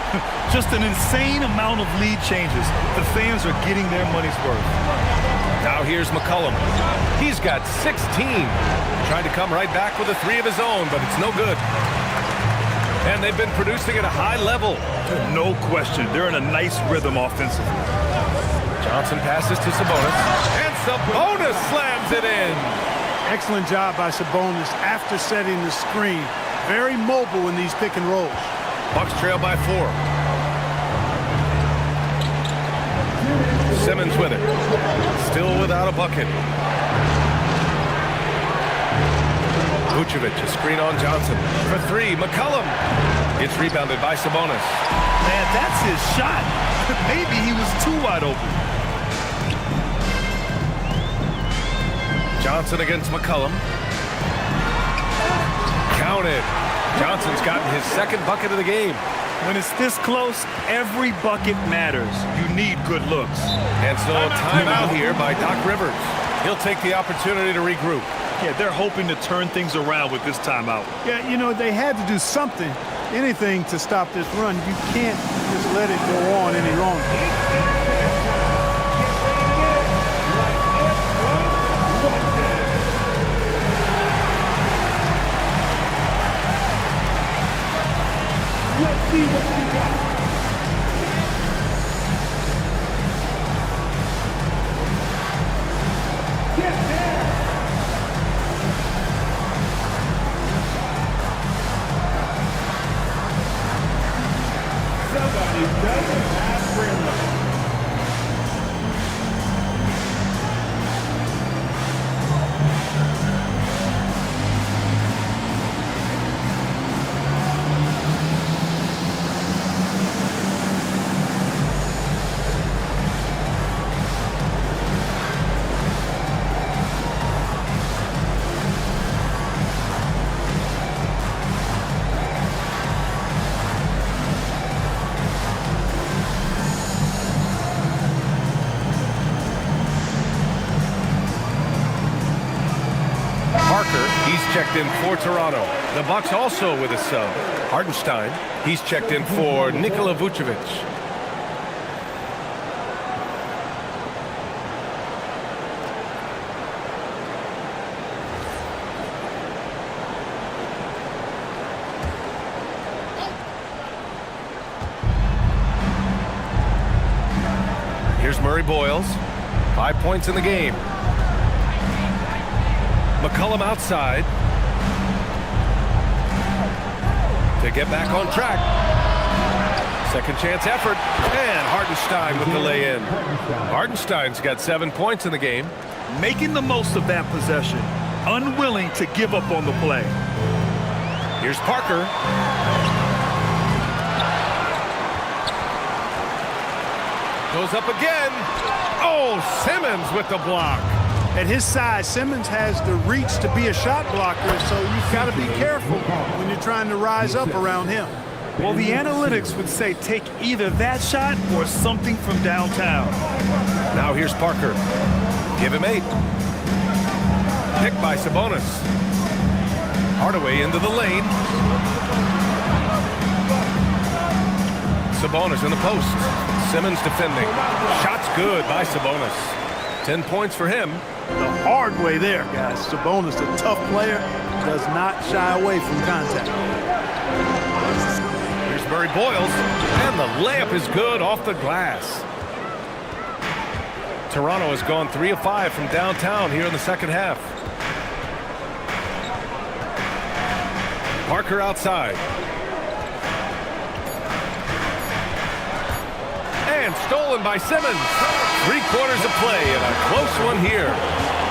Just an insane amount of lead changes. The fans are getting their money's worth. Now here's McCollum. He's got 16. Trying to come right back with a 3 of his own, but it's no good. And they've been producing at a high level. No question. They're in a nice rhythm offensively. Johnson passes to Sabonis. And Sabonis slams it in. Excellent job by Sabonis after setting the screen. Very mobile in these pick and rolls. Bucks trail by 4. Simmons with it. Still without a bucket. Vucevic, a screen on Johnson. For 3, McCollum. It's rebounded by Sabonis. Man, that's his shot. Maybe he was too wide open. Johnson against McCollum. Counted. Johnson's gotten his second bucket of the game. When it's this close, every bucket matters. You need good looks. And so timeout here by Doc Rivers. He'll take the opportunity to regroup. Yeah, they're hoping to turn things around with this timeout. Yeah, you know, they had to do something, anything to stop this run. You can't just let it go on any longer. Let's see what you got. Get there. Somebody doesn't have rhythm. He's checked in for Toronto. The Bucks also with a sub. Hartenstein, he's checked in for Nikola Vucevic. Here's Murray Boyles. 5 points in the game. McCollum outside to get back on track. Second chance effort, and Hartenstein with the lay-in. Hartenstein's got 7 points in the game. Making the most of that possession, unwilling to give up on the play. Here's Parker. Goes up again. Oh, Simmons with the block. At his size, Simmons has the reach to be a shot blocker, so you've got to be careful when you're trying to rise up around him. Well, the analytics would say take either that shot or something from downtown. Now here's Parker. Give him 8. Picked by Sabonis. Hardaway into the lane. Sabonis in the post. Simmons defending. Shot's good by Sabonis. 10 points for him. The hard way there, guys. Sabonis, a tough player, does not shy away from contact. Here's Murray Boyles, and the layup is good off the glass. Toronto has gone 3 of 5 from downtown here in the second half. Parker outside. And stolen by Simmons. 3 quarters of play and a close one here.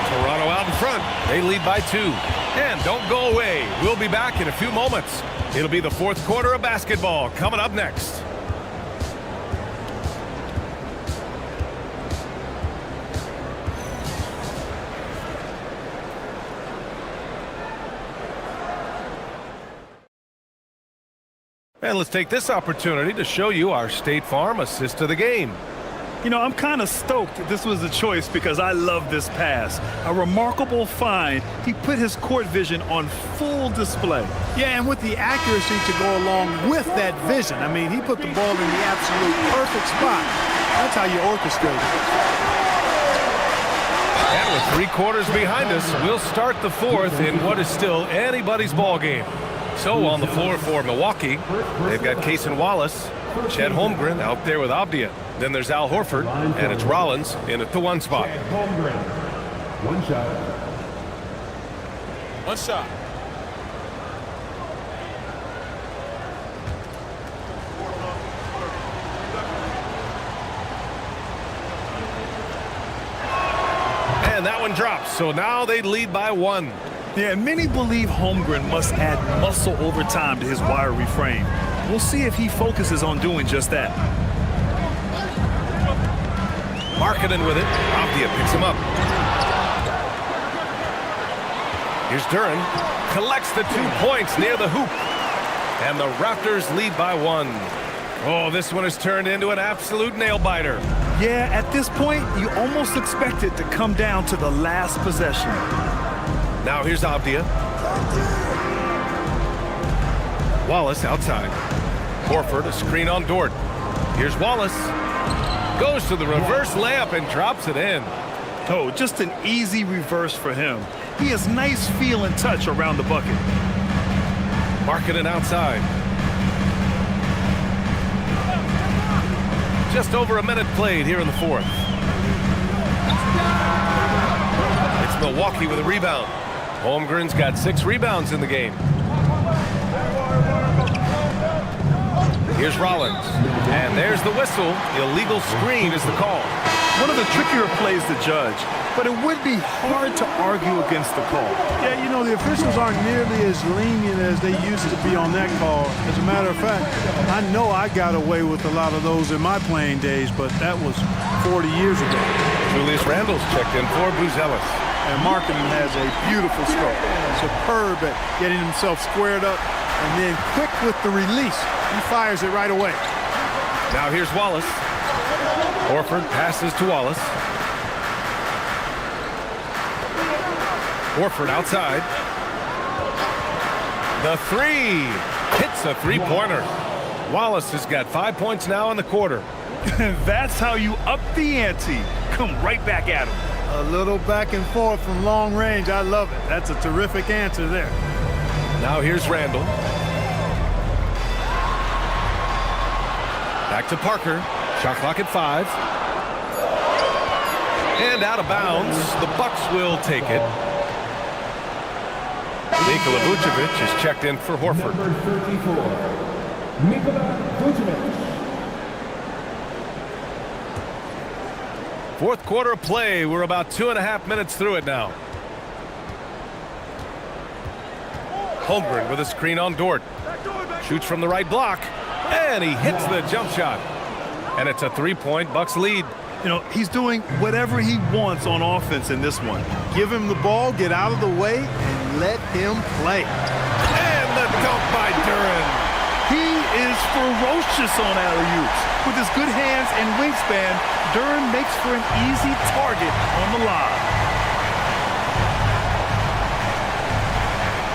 Toronto out in front. They lead by 2. And don't go away. We'll be back in a few moments. It'll be the fourth quarter of basketball coming up next. And let's take this opportunity to show you our State Farm assist to the game. You know, I'm kind of stoked that this was a choice because I love this pass. A remarkable find. He put his court vision on full display. Yeah, and with the accuracy to go along with that vision. I mean, he put the ball in the absolute perfect spot. That's how you orchestrate it. And with 3 quarters behind us, we'll start the fourth in what is still anybody's ball game. So on the floor for Milwaukee, they've got Cason Wallace, Chet Holmgren out there with Abdia. Then there's Al Horford, and it's Rollins in at the 1 spot. Holmgren. 1 shot. 1 shot. And that one drops, so now they lead by 1. Yeah, many believe Holmgren must add muscle over time to his wiry frame. We'll see if he focuses on doing just that. Markkanen with it. Abdia picks him up. Here's Duren. Collects the 2 points near the hoop. And the Raptors lead by 1. Oh, this one has turned into an absolute nail-biter. Yeah, at this point, you almost expect it to come down to the last possession. Now here's Abdia. Wallace outside. Horford, a screen on Dort. Here's Wallace. Goes to the reverse layup and drops it in. Oh, just an easy reverse for him. He has nice feel and touch around the bucket. Marking it outside. Just over a minute played here in the fourth. It's Milwaukee with a rebound. Holmgren's got 6 rebounds in the game. Here's Rollins. And there's the whistle. Illegal screen is the call. One of the trickier plays to judge, but it would be hard to argue against the call. Yeah, you know, the officials aren't nearly as lenient as they used to be on that call. As a matter of fact, I know I got away with a lot of those in my playing days, but that was 40 years ago. Julius Randle's checked in for Buzelis. And Markkanen has a beautiful stroke. Superb at getting himself squared up and then quick with the release. He fires it right away. Now here's Wallace. Horford passes to Wallace. Horford outside. The three. Hits a three-pointer. Wallace has got 5 points now in the quarter. That's how you up the ante. Come right back at him. A little back and forth from long range. I love it. That's a terrific answer there. Now here's Randle. Back to Parker. Shot clock at 5. And out of bounds. The Bucks will take it. Nikola Vucevic is checked in for Horford. Number 34, Nikola Vucevic. Fourth quarter play. We're about 2.5 minutes through it now. Holmgren with a screen on Dort. Shoots from the right block. And he hits the jump shot. And it's a 3-point Bucks lead. You know, he's doing whatever he wants on offense in this one. Give him the ball, get out of the way, and let him play. And the dunk by Duren. He is ferocious on alley-oops. With his good hands and wingspan, Duren makes for an easy target on the lob.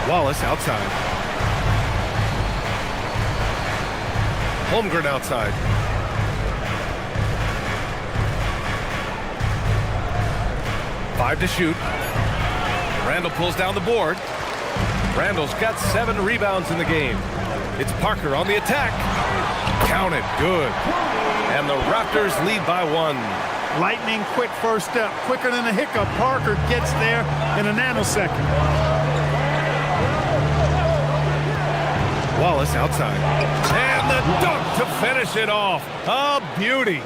Wallace outside. Holmgren outside. Five to shoot. Randle pulls down the board. Randle's got 7 rebounds in the game. It's Parker on the attack. Counted. Good. And the Raptors lead by 1. Lightning quick first step. Quicker than a hiccup. Parker gets there in a nanosecond. Wallace outside. And the dunk to finish it off. A beauty.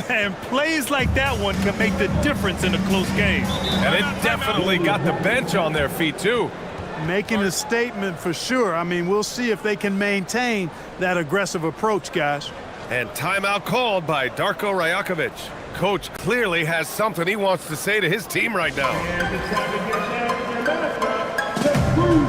And plays like that one can make the difference in a close game. And it definitely got the bench on their feet, too. Making a statement for sure. I mean, we'll see if they can maintain that aggressive approach, guys. And timeout called by Darko Rajakovic. Coach clearly has something he wants to say to his team right now. And it's time to get down to your mascot, the Crew.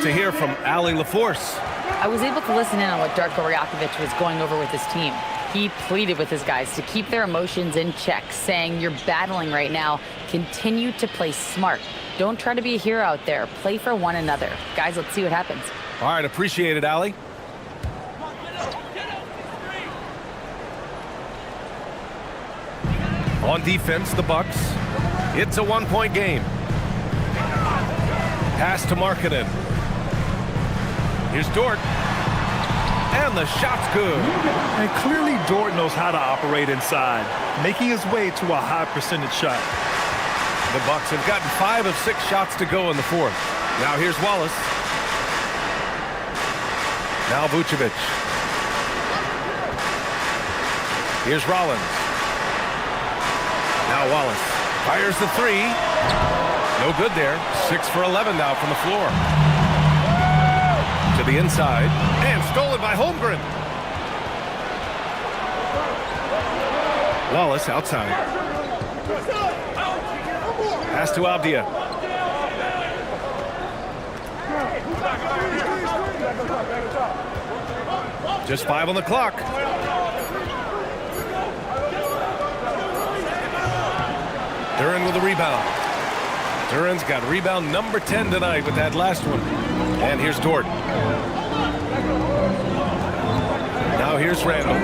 To hear from Allie LaForce. I was able to listen in on what Darko Rajakovic was going over with his team. He pleaded with his guys to keep their emotions in check, saying, "You're battling right now. Continue to play smart. Don't try to be a hero out there. Play for one another." Guys, let's see what happens. All right, appreciate it, Allie. On defense, the Bucks. It's a one-point game. Pass to Markkanen. Here's Dort. And the shot's good. And clearly Dort knows how to operate inside, making his way to a high percentage shot. The Bucks have gotten 5 of 6 shots to go in the fourth. Now here's Wallace. Now Vucevic. Here's Rollins. Now Wallace fires the 3. No good there. 6 for 11 now from the floor. To the inside. And stolen by Holmgren. Wallace outside. Pass to Avdia. Just 5 on the clock. Duren with a rebound. Duren's got rebound number 10 tonight with that last one. And here's Dort. Now here's Randall.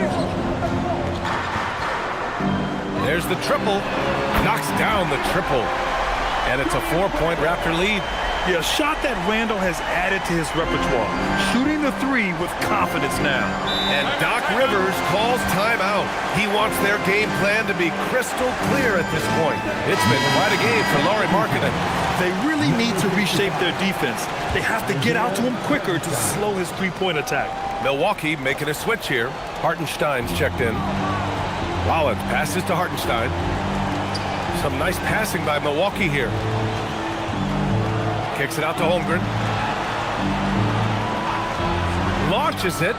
There's the triple. Knocks down the triple. And it's a 4-point Raptor lead. Yeah, a shot that Randall has added to his repertoire. Shooting the 3 with confidence now. And Doc Rivers calls timeout. He wants their game plan to be crystal clear at this point. It's been quite a game for Lauri Markkanen. They really need to reshape their defense. They have to get out to him quicker to slow his three-point attack. Milwaukee making a switch here. Hartenstein's checked in. Rollins passes to Hartenstein. Some nice passing by Milwaukee here. Kicks it out to Holmgren. Launches it.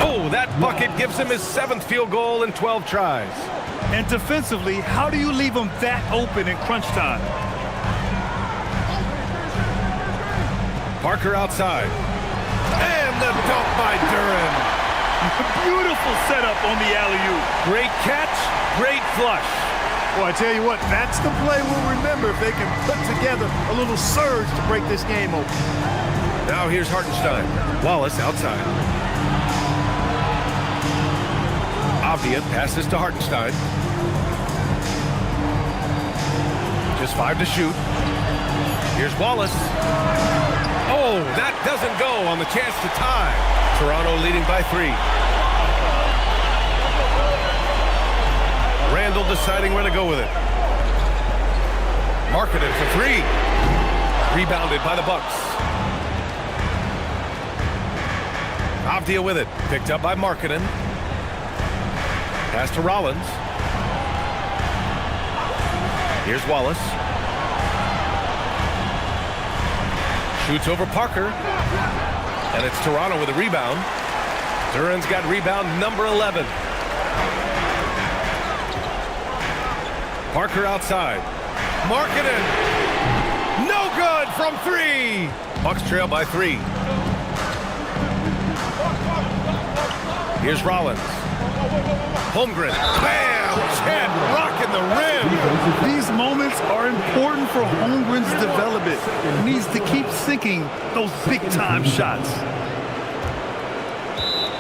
Oh, that bucket gives him his 7th field goal in 12 tries. And defensively, how do you leave him that open in crunch time? Parker outside. And the dunk by Duren. Beautiful setup on the alley-oop. Great catch, great flush. Well, I tell you what, that's the play we'll remember if they can put together a little surge to break this game open. Now here's Hartenstein. Wallace outside. Avdia passes to Hartenstein. Just 5 to shoot. Here's Wallace. Oh, that doesn't go on the chance to tie. Toronto leading by 3. Randall deciding where to go with it. Markkanen for 3. Rebounded by the Bucks. Avdia with it. Picked up by Markkanen. Pass to Rollins. Here's Wallace. Shoots over Parker. And it's Toronto with a rebound. Duren's got rebound number 11. Parker outside. Markkanen. No good from 3. Bucks trail by 3. Here's Rollins. Holmgren. Bam! Chet rocking the rim. These moments are important for Holmgren's development. He needs to keep sinking those big-time shots.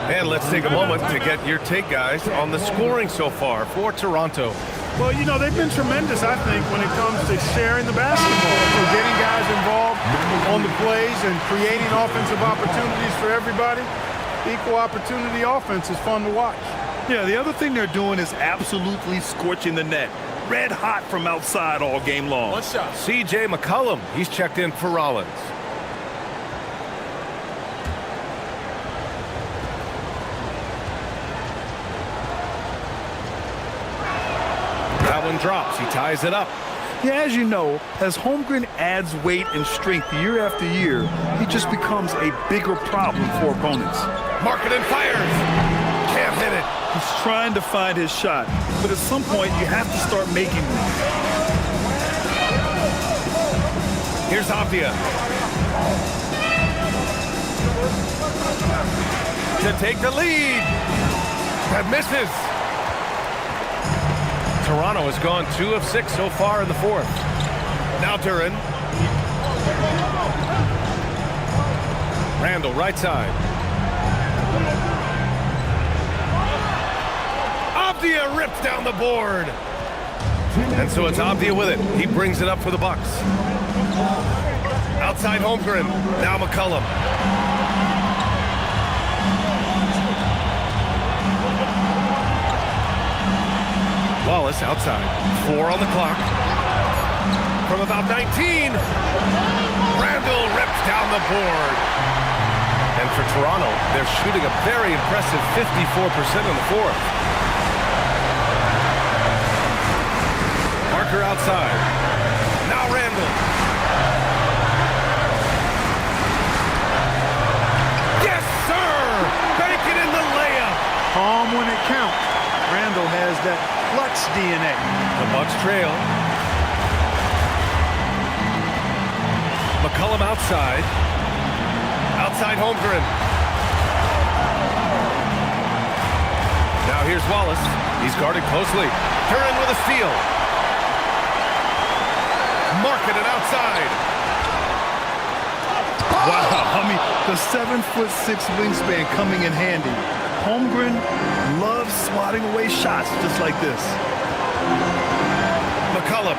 And let's take a moment to get your take, guys, on the scoring so far for Toronto. Well, you know, they've been tremendous, I think, when it comes to sharing the basketball. So getting guys involved on the plays and creating offensive opportunities for everybody. Equal opportunity offense is fun to watch. Yeah, the other thing they're doing is absolutely scorching the net. Red hot from outside all game long. One shot. C.J. McCollum, he's checked in for Rollins. That one drops. He ties it up. Yeah, as you know, as Holmgren adds weight and strength year after year, he just becomes a bigger problem for opponents. Markkanen fires. Can't hit it. He's trying to find his shot, but at some point you have to start making them. Here's Avdia. To take the lead. That misses. Toronto has gone 2 of 6 so far in the fourth. Now Duren. Randall, right side. Abdia rips down the board. And so it's Abdia with it. He brings it up for the Bucks. Outside Holmgren. Now McCollum. Wallace outside. 4 on the clock. From about 19. Randall rips down the board. And for Toronto, they're shooting a very impressive 54% in the fourth. Parker outside. Now Randall. Yes, sir! Banking in the layup. Calm when it counts. Randall has that clutch DNA. The Bucks trail. McCollum outside. Outside Holmgren. Now here's Wallace. He's guarded closely. Curran with a steal. Marking it outside. Wow, I mean, the 7'6" wingspan coming in handy. Holmgren loves swatting away shots just like this. McCollum.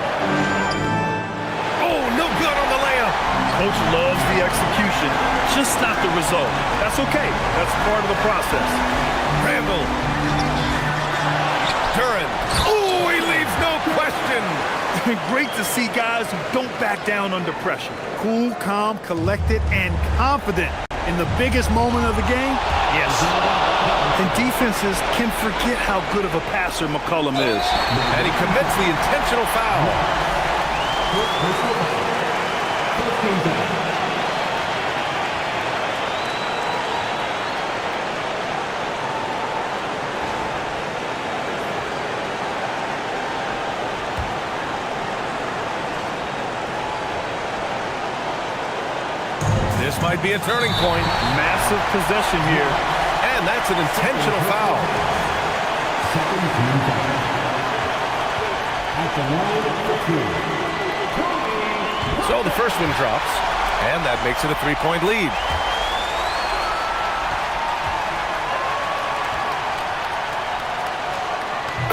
Oh, no good on the layup. Coach loves the execution, just not the result. That's okay. That's part of the process. Randall. Curran. Oh, he leaves no question. Great to see guys who don't back down under pressure. Cool, calm, collected, and confident in the biggest moment of the game. Yes. And defenses can forget how good of a passer McCollum is. And he commits the intentional foul. This might be a turning point. Massive possession here. And that's an intentional foul. So the first one drops, and that makes it a 3-point lead.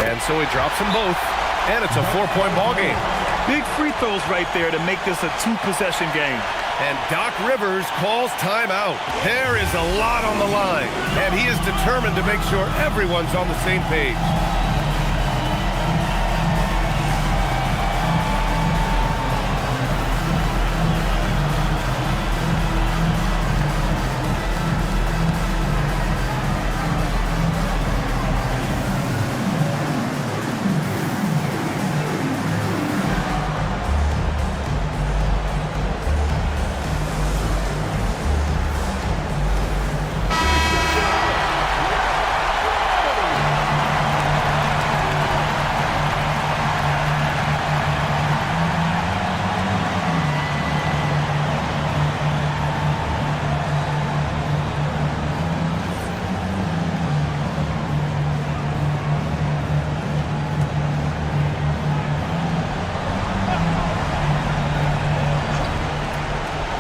And so he drops them both, and it's a 4-point ball game. Big free throws right there to make this a 2-possession game. And Doc Rivers calls timeout. There is a lot on the line, and he is determined to make sure everyone's on the same page.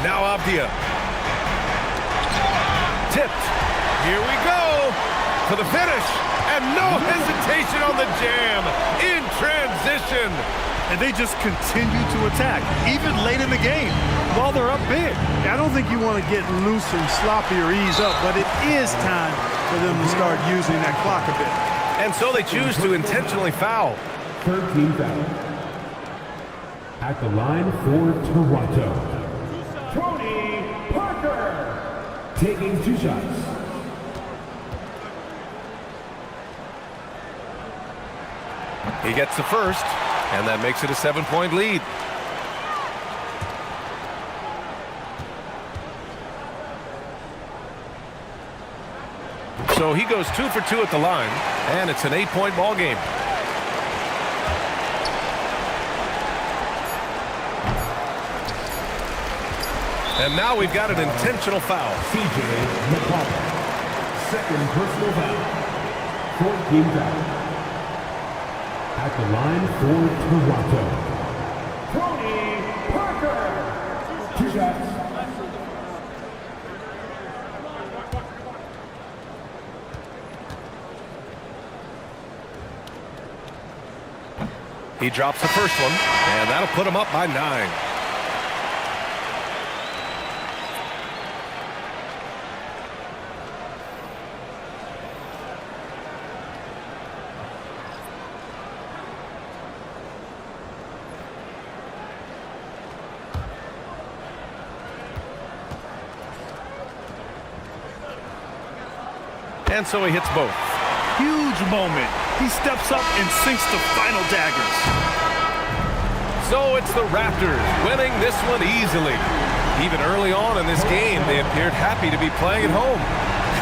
Now Abdia. Tipped. Here we go. To the finish. And no hesitation on the jam. In transition. And they just continue to attack, even late in the game, while they're up big. I don't think you want to get loose and sloppy or ease up, but it is time for them to start using that clock a bit. And so they choose to intentionally foul. 13 foul. At the line for Toronto, Tony Parker, taking 2 shots. He gets the first, and that makes it a 7-point lead. So he goes 2 for 2 at the line, and it's an 8-point ball game. And now we've got an intentional foul. CJ McCollum, second personal foul, 14 foul. At the line for Toronto, Tony Parker, 2 shots. He drops the first one, and that'll put him up by 9. And so he hits both. Huge moment. He steps up and sinks the final daggers. So it's the Raptors winning this one easily. Even early on in this game, they appeared happy to be playing at home.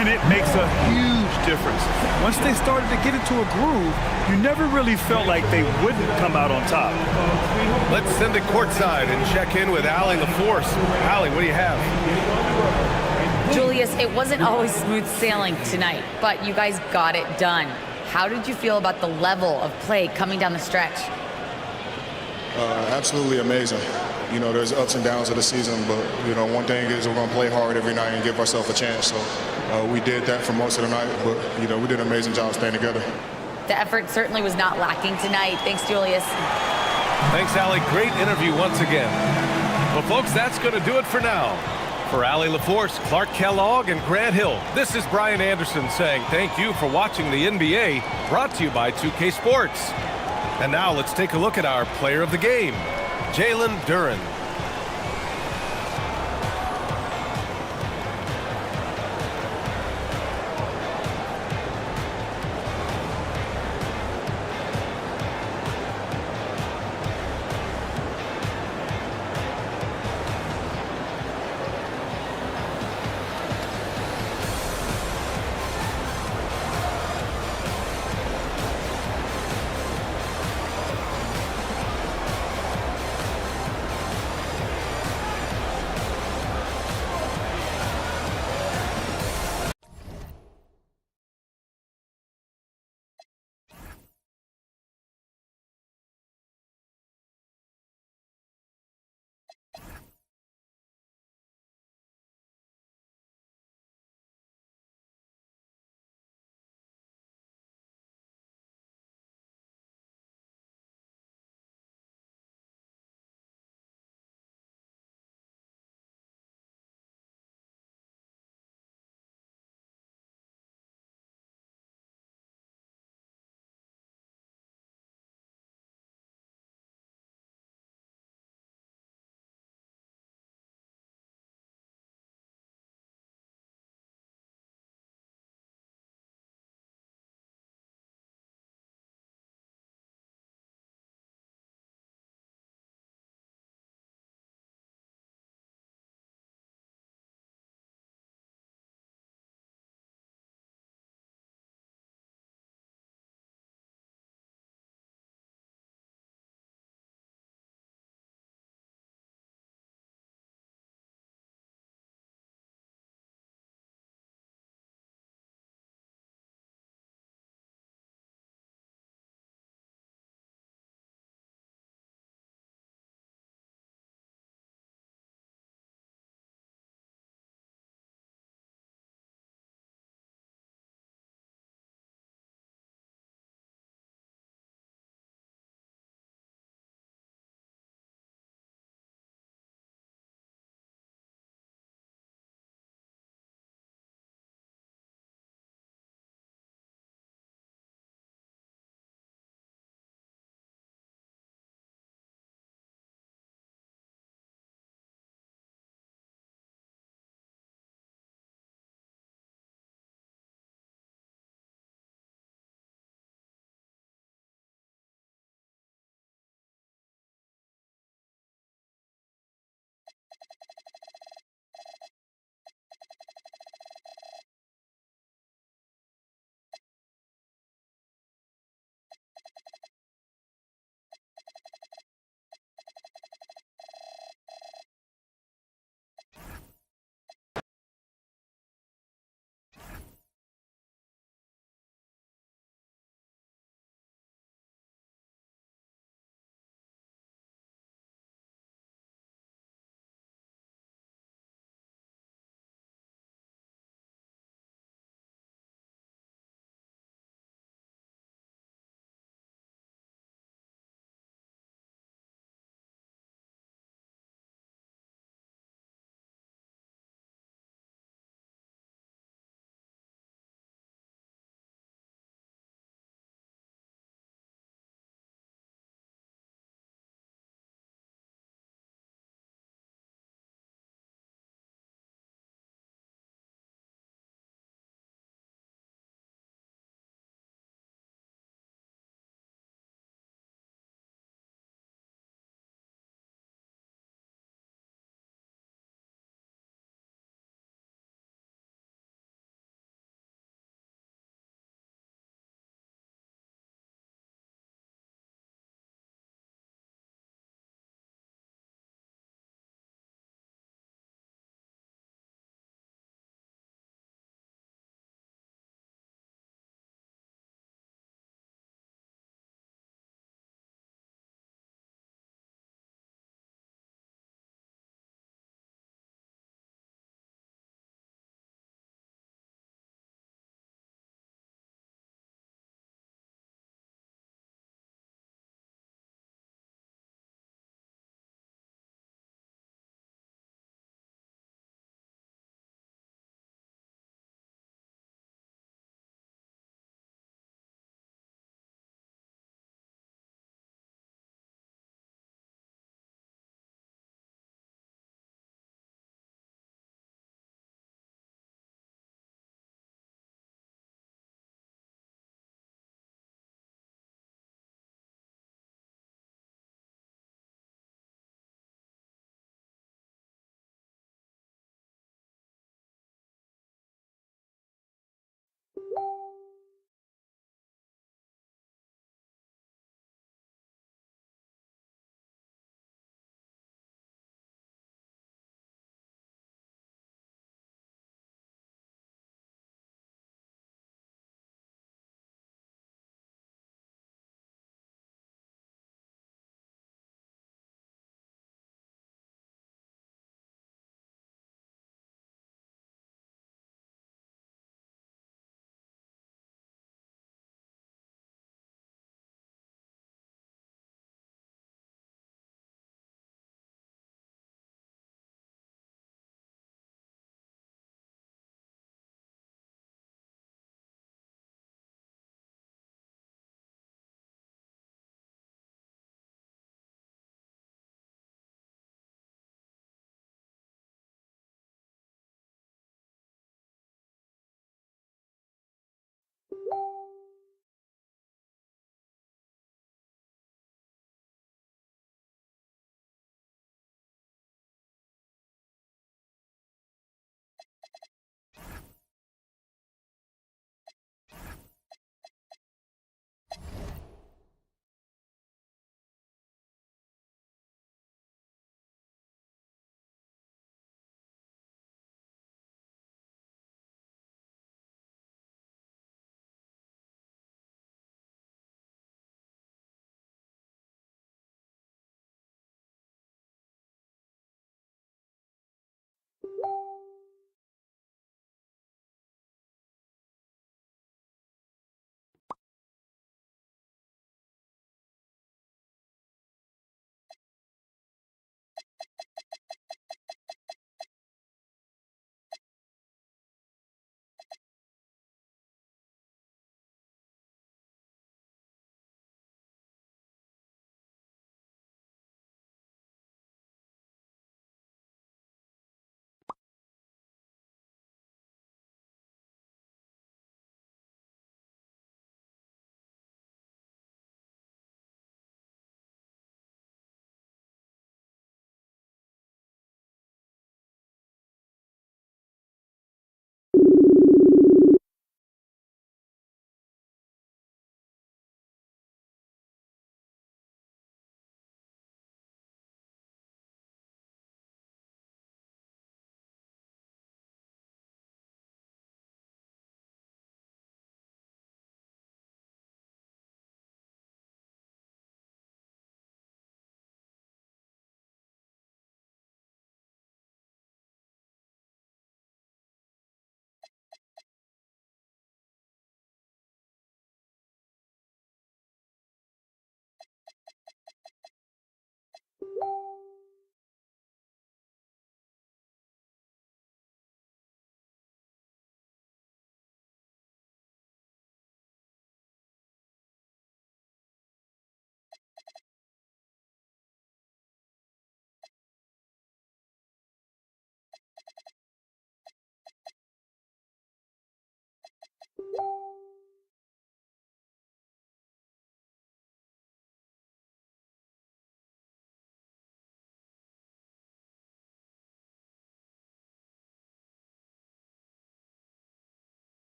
And it makes a huge difference. Once they started to get into a groove, you never really felt like they wouldn't come out on top. Let's send it courtside and check in with Allie LaForce. Allie, what do you have? Julius, it wasn't always smooth sailing tonight, but you guys got it done. How did you feel about the level of play coming down the stretch? Absolutely amazing. You know, there's ups and downs of the season, but, you know, one thing is we're going to play hard every night and give ourselves a chance. So we did that for most of the night, but, you know, we did an amazing job staying together. The effort certainly was not lacking tonight. Thanks, Julius. Thanks, Allie. Great interview once again. Well, folks, that's going to do it for now. For Allie LaForce, Clark Kellogg, and Grant Hill, this is Brian Anderson saying thank you for watching the NBA, brought to you by 2K Sports. And now let's take a look at our player of the game, Jalen Duren.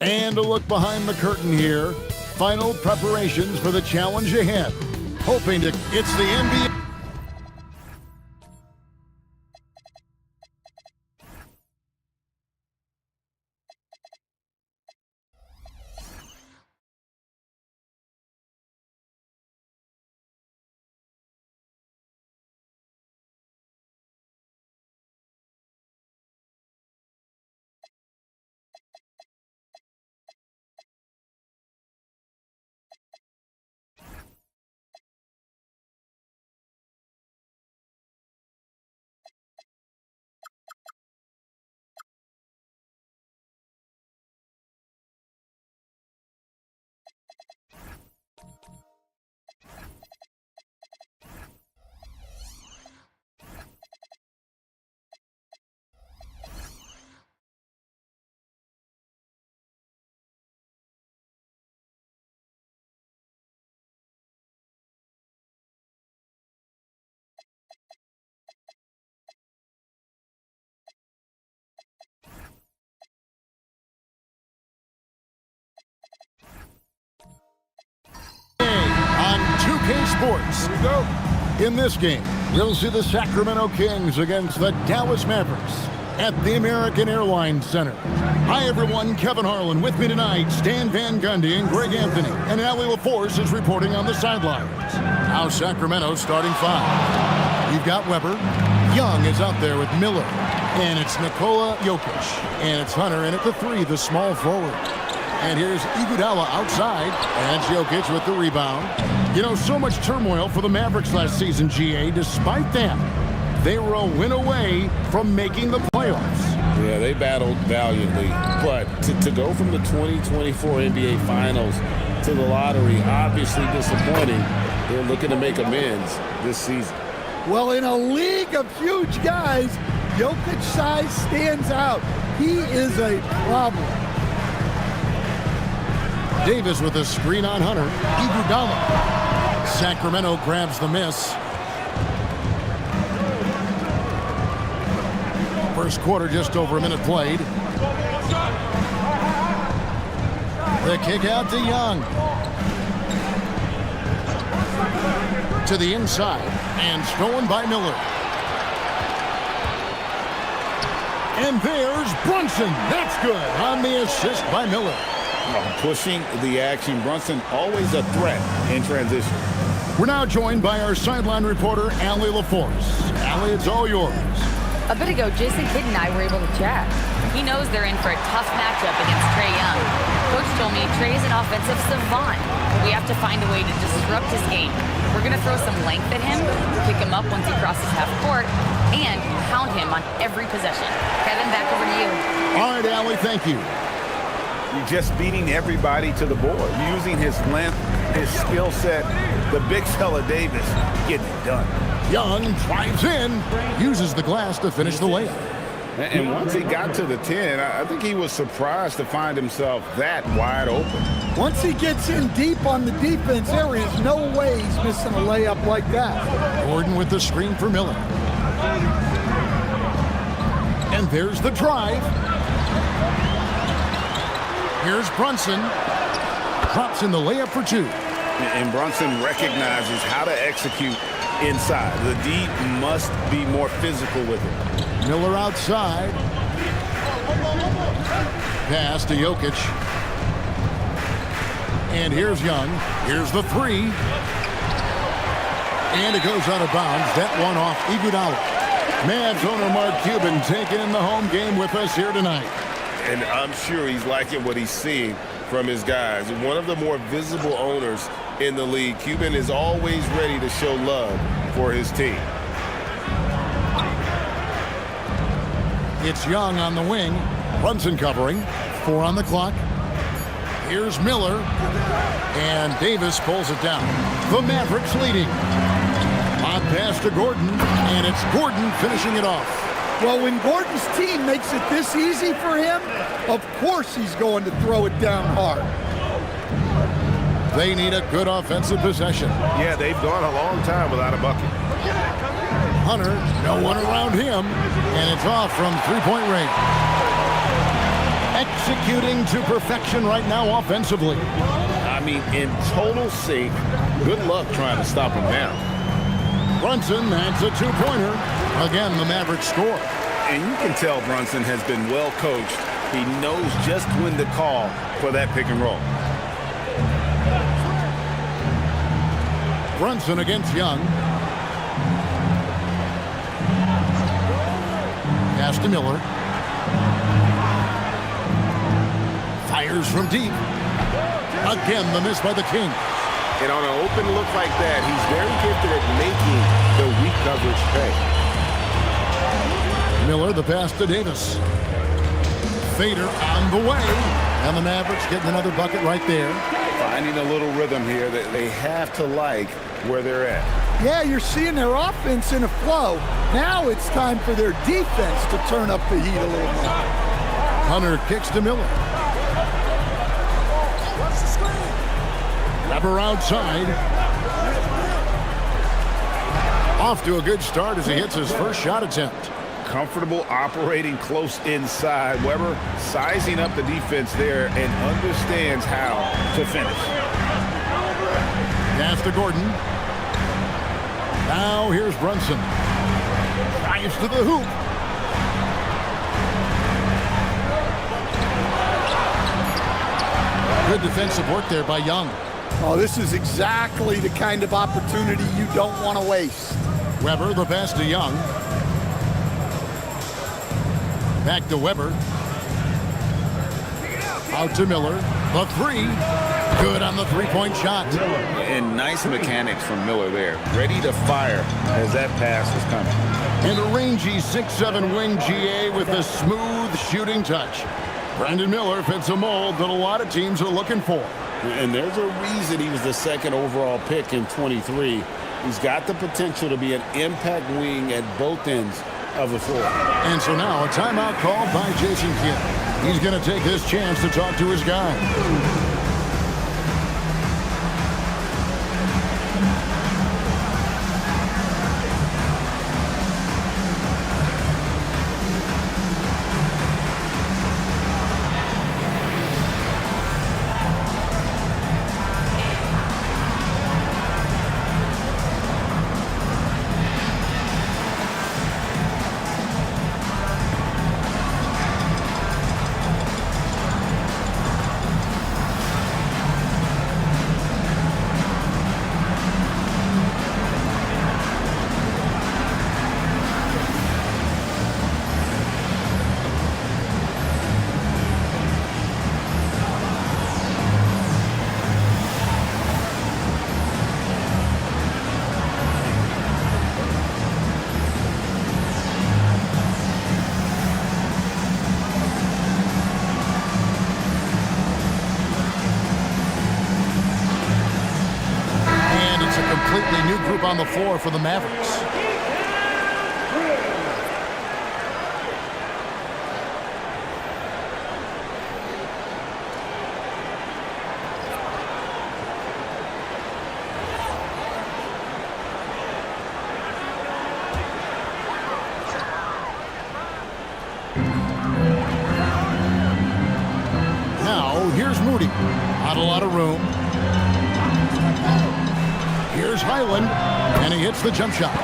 And a look behind the curtain here. Final preparations for the challenge ahead. Hoping to, it's the NBA. On 2K Sports. Here we go. In this game, we'll see the Sacramento Kings against the Dallas Mavericks at the American Airlines Center. Hi, everyone. Kevin Harlan with me tonight. Stan Van Gundy and Greg Anthony. And Allie LaForce is reporting on the sidelines. Now Sacramento starting five. You've got Weber. Young is out there with Miller. And it's Nikola Jokic. And it's Hunter in at the three, the small forward. And here's Iguodala outside. And it's Jokic with the rebound. You know, so much turmoil for the Mavericks last season, GA. Despite that, they were a win away from making the playoffs. Yeah, they battled valiantly. But to go from the 2024 NBA Finals to the lottery, obviously disappointing. They're looking to make amends this season. Well, in a league of huge guys, Jokic's size stands out. He is a problem. Davis with a screen on Hunter. Iguodala. Sacramento grabs the miss. First quarter, just over a minute played. The kick out to Young. To the inside, and stolen by Miller. And there's Brunson. That's good on the assist by Miller. Pushing the action. Brunson always a threat in transition. We're now joined by our sideline reporter, Allie LaForce. Allie, it's all yours. A bit ago, Jason Kidd and I were able to chat. He knows they're in for a tough matchup against Trae Young. Coach told me Trae is an offensive savant. We have to find a way to disrupt his game. We're going to throw some length at him, pick him up once he crosses half court, and pound him on every possession. Kevin, back over to you. All right, Allie, thank you. You're just beating everybody to the board, using his length, his skill set. The big fella Davis getting it done. Young drives in, uses the glass to finish the layup. And once he got to the 10, I think he was surprised to find himself that wide open. Once he gets in deep on the defense, there is no way he's missing a layup like that. Gordon with the screen for Miller. And there's the drive. Here's Brunson. Drops in the layup for two. And Brunson recognizes how to execute inside. The D must be more physical with it. Miller outside. Pass to Jokic. And here's Young. Here's the three. And it goes out of bounds. That one off Iguodala. Mavs owner Mark Cuban taking in the home game with us here tonight. And I'm sure he's liking what he's seeing from his guys. One of the more visible owners in the league. Cuban is always ready to show love for his team. It's Young on the wing. Brunson covering. 4 on the clock. Here's Miller. And Davis pulls it down. The Mavericks leading. On pass to Gordon. And it's Gordon finishing it off. Well, when Gordon's team makes it this easy for him, of course he's going to throw it down hard. They need a good offensive possession. Yeah, they've gone a long time without a bucket. Hunter, no one around him, and it's off from three-point range. Executing to perfection right now offensively. I mean, in total sync. Good luck trying to stop him now. Brunson, that's a two-pointer. Again, the Mavericks score. And you can tell Brunson has been well coached. He knows just when to call for that pick and roll. Brunson against Young. Pass to Miller. Fires from deep. Again, the miss by the King. And on an open look like that, he's very gifted at making the weak coverage pay. Miller, the pass to Davis. Fader on the way. And the Mavericks getting another bucket right there. Finding a little rhythm here that they have to like where they're at. Yeah, you're seeing their offense in a flow. Now it's time for their defense to turn up the heat a little more. Hunter kicks to Miller. Weber outside. Off to a good start as he hits his first shot attempt. Comfortable operating close inside. Weber sizing up the defense there and understands how to finish. Pass to Gordon. Now here's Brunson. Drives to the hoop. Good defensive work there by Young. Oh, this is exactly the kind of opportunity you don't want to waste. Weber, the pass to Young. Back to Weber. Out to Miller. The three. Good on the three-point shot. And nice mechanics from Miller there. Ready to fire as that pass was coming. And a rangy 6'7" wing GA with a smooth shooting touch. Brandon Miller fits a mold that a lot of teams are looking for. And there's a reason he was the second overall pick in 23. He's got the potential to be an impact wing at both ends of the floor. And so now a timeout called by Jason Kidd. He's going to take this chance to talk to his guy. Completely new group on the floor for the Mavericks. Now, here's Moody. Not a lot of room. Here's Highland, and he hits the jump shot.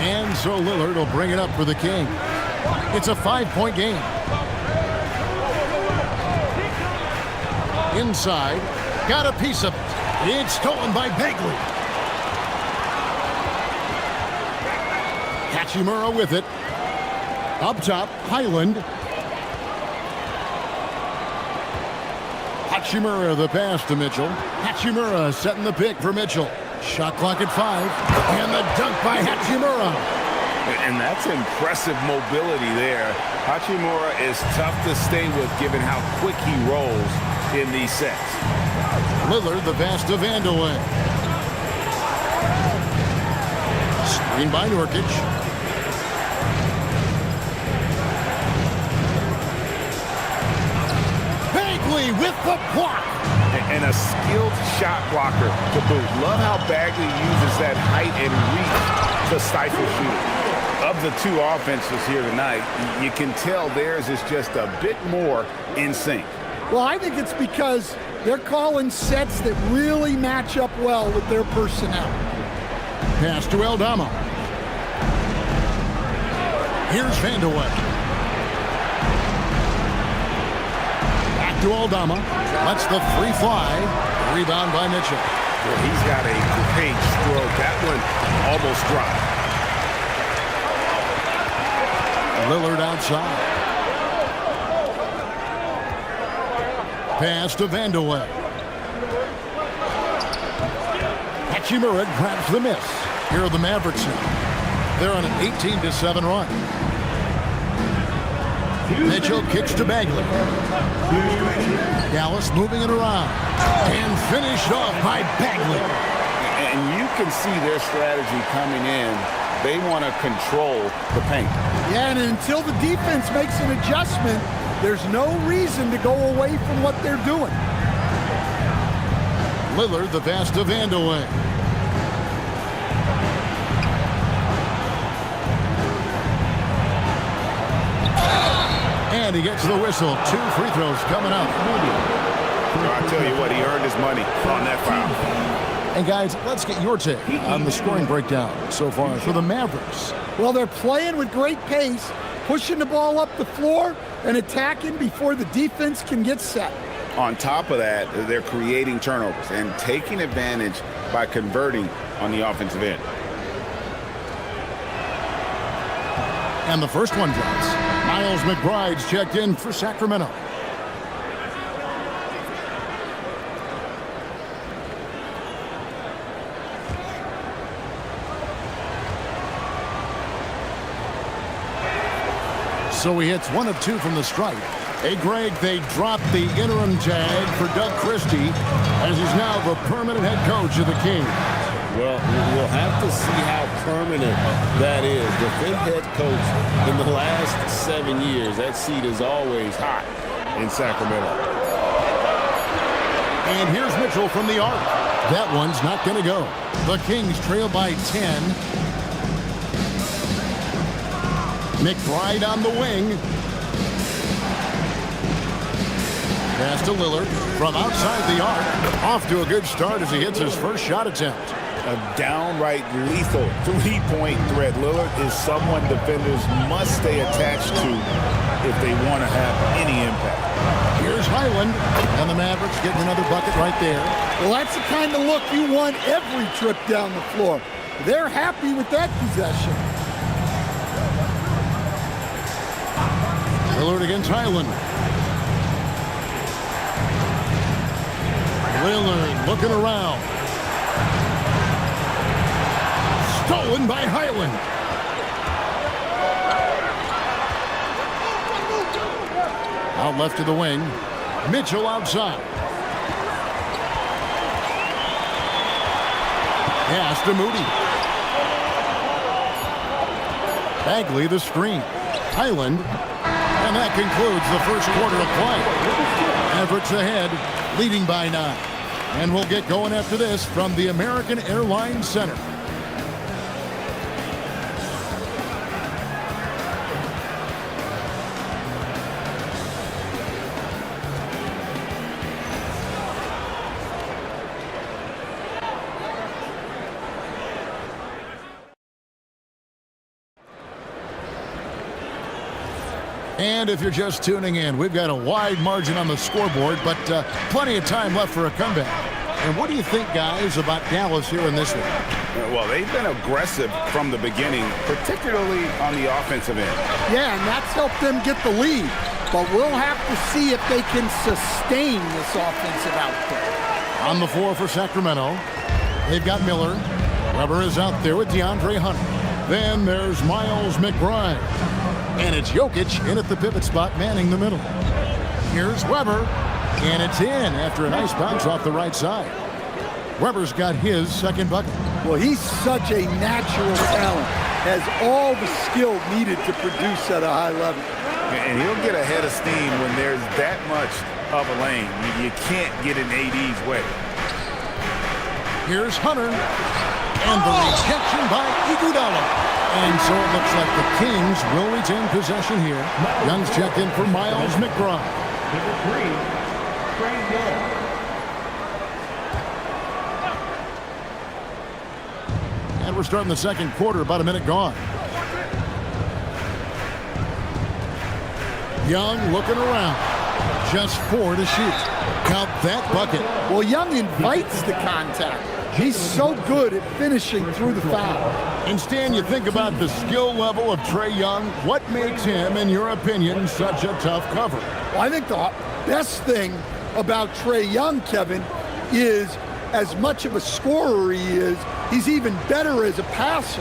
And so Lillard will bring it up for the King. It's a 5-point game. Inside, got a piece of it. It's stolen by Bagley. Hachimura with it. Up top, Highland. Hachimura the pass to Mitchell. Hachimura setting the pick for Mitchell. Shot clock at 5. And the dunk by Hachimura. And that's impressive mobility there. Hachimura is tough to stay with given how quick he rolls in these sets. Lillard, the pass to Vandeweghe. Screen by Nurkic. Bagley with the block. And a skilled shot blocker to boot. Love how Bagley uses that height and reach to stifle shooting. Of the two offenses here tonight, you can tell theirs is just a bit more in sync. Well, I think it's because they're calling sets that really match up well with their personnel. Pass to Aldama. Here's Vandeweghe. Back to Aldama. Lets the free fly. Rebound by Mitchell. Well, he's got a great stroke. That one almost dropped. Lillard outside. Pass to Vandeweghe. Hachimura grabs the miss. Here are the Mavericks now. They're on an 18-7 run. Mitchell kicks to Bagley. Dallas moving it around. And finished off by Bagley. And you can see their strategy coming in. They want to control the paint. Yeah, and until the defense makes an adjustment, there's no reason to go away from what they're doing. Lillard, the pass to Vandeweghe. And he gets the whistle. 2 free throws coming up. I tell you what, he earned his money on that foul. And guys, let's get your take on the scoring breakdown so far for the Mavericks. Well, they're playing with great pace, pushing the ball up the floor and attacking before the defense can get set. On top of that, they're creating turnovers and taking advantage by converting on the offensive end. And the first one drops. Miles McBride's checked in for Sacramento. So he hits 1 of 2 from the stripe. Hey, Greg, they dropped the interim tag for Doug Christie as he's now the permanent head coach of the Kings. Well, we'll have to see how permanent that is. The 5th head coach in the last 7 years. That seat is always hot in Sacramento. And here's Mitchell from the arc. That one's not going to go. The Kings trail by 10. McBride on the wing. Pass to Lillard from outside the arc. Off to a good start as he hits his first shot attempt. A downright lethal three-point threat. Lillard is someone defenders must stay attached to if they want to have any impact. Here's Highland, and the Mavericks getting another bucket right there. Well, that's the kind of look you want every trip down the floor. They're happy with that possession. Lillard against Highland. Lillard looking around. Stolen by Highland. Out left to the wing. Mitchell outside. Pass to Moody. Bagley the screen. Highland. And that concludes the first quarter of play. Mavericks ahead, leading by 9. And we'll get going after this from the American Airlines Center. And if you're just tuning in, we've got a wide margin on the scoreboard, but plenty of time left for a comeback. And what do you think, guys, about Dallas here in this one? Well, they've been aggressive from the beginning, particularly on the offensive end. Yeah, and that's helped them get the lead. But we'll have to see if they can sustain this offensive output. On the floor for Sacramento, they've got Miller. Weber is out there with DeAndre Hunter. Then there's Miles McBride. And it's Jokic in at the pivot spot, manning the middle. Here's Weber, and it's in after a nice bounce off the right side. Weber's got his second bucket. Well, he's such a natural talent, has all the skill needed to produce at a high level. And he'll get ahead of steam when there's that much of a lane. You can't get in AD's way. Here's Hunter, and the rejection by Iguodala. And so it looks like the Kings will retain possession here. Young's checked in for Miles McBride. Number 3, Trey Young. And we're starting the second quarter, about a minute gone. Young looking around. Just 4 to shoot. Count that bucket. Well, Young invites the contact. He's so good at finishing through the foul. And Stan, you think about the skill level of Trey Young. What makes him, in your opinion, such a tough cover? Well, I think the best thing about Trey Young, Kevin, is as much of a scorer he is, he's even better as a passer.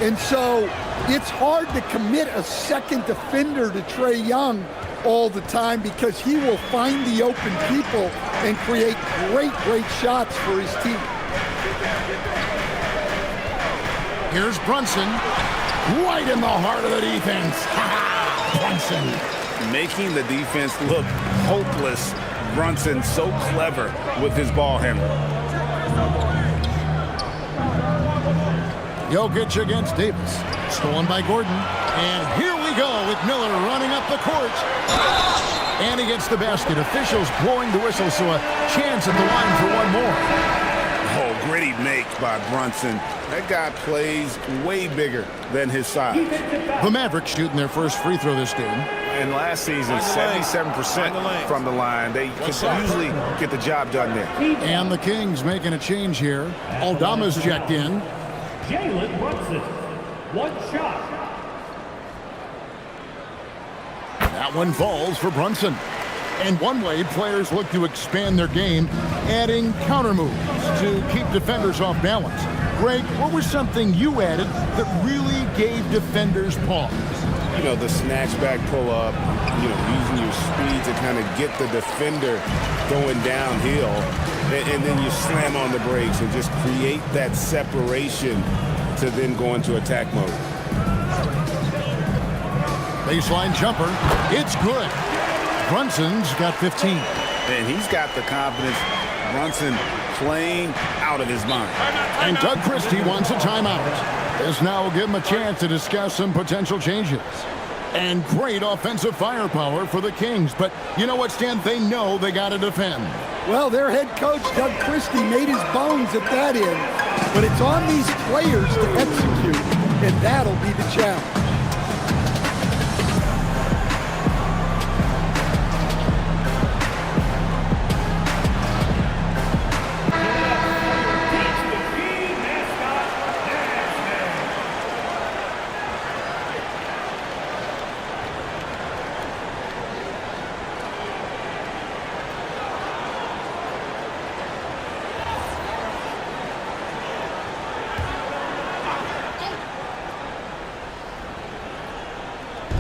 And so it's hard to commit a second defender to Trey Young all the time because he will find the open people and create great shots for his team. Here's Brunson, right in the heart of the defense. Brunson. Making the defense look hopeless. Brunson so clever with his ball handling. Jokic against Davis. Stolen by Gordon. And here we go with Miller running up the court. And he gets the basket. Officials blowing the whistle, so a chance at the line for one more. Oh, gritty make by Brunson. That guy plays way bigger than his size. The Mavericks shooting their first free throw this game. And last season, 77% from the line. They could usually get the job done there. And the Kings making a change here. Aldama's checked in. Jalen Brunson, 1 shot. That one falls for Brunson. And one way players look to expand their game, adding counter moves to keep defenders off balance. Greg, what was something you added that really gave defenders pause? You know, the snatch back pull up, using your speed to kind of get the defender going downhill, and then you slam on the brakes and just create that separation to then go into attack mode. Baseline jumper, it's good. Brunson's got 15. And he's got the confidence. Brunson playing out of his mind. And Doug Christie wants a timeout. This now will give him a chance to discuss some potential changes. And great offensive firepower for the Kings. But you know what, Stan? They know they got to defend. Well, their head coach, Doug Christie, made his bones at that end. But it's on these players to execute, and that'll be the challenge.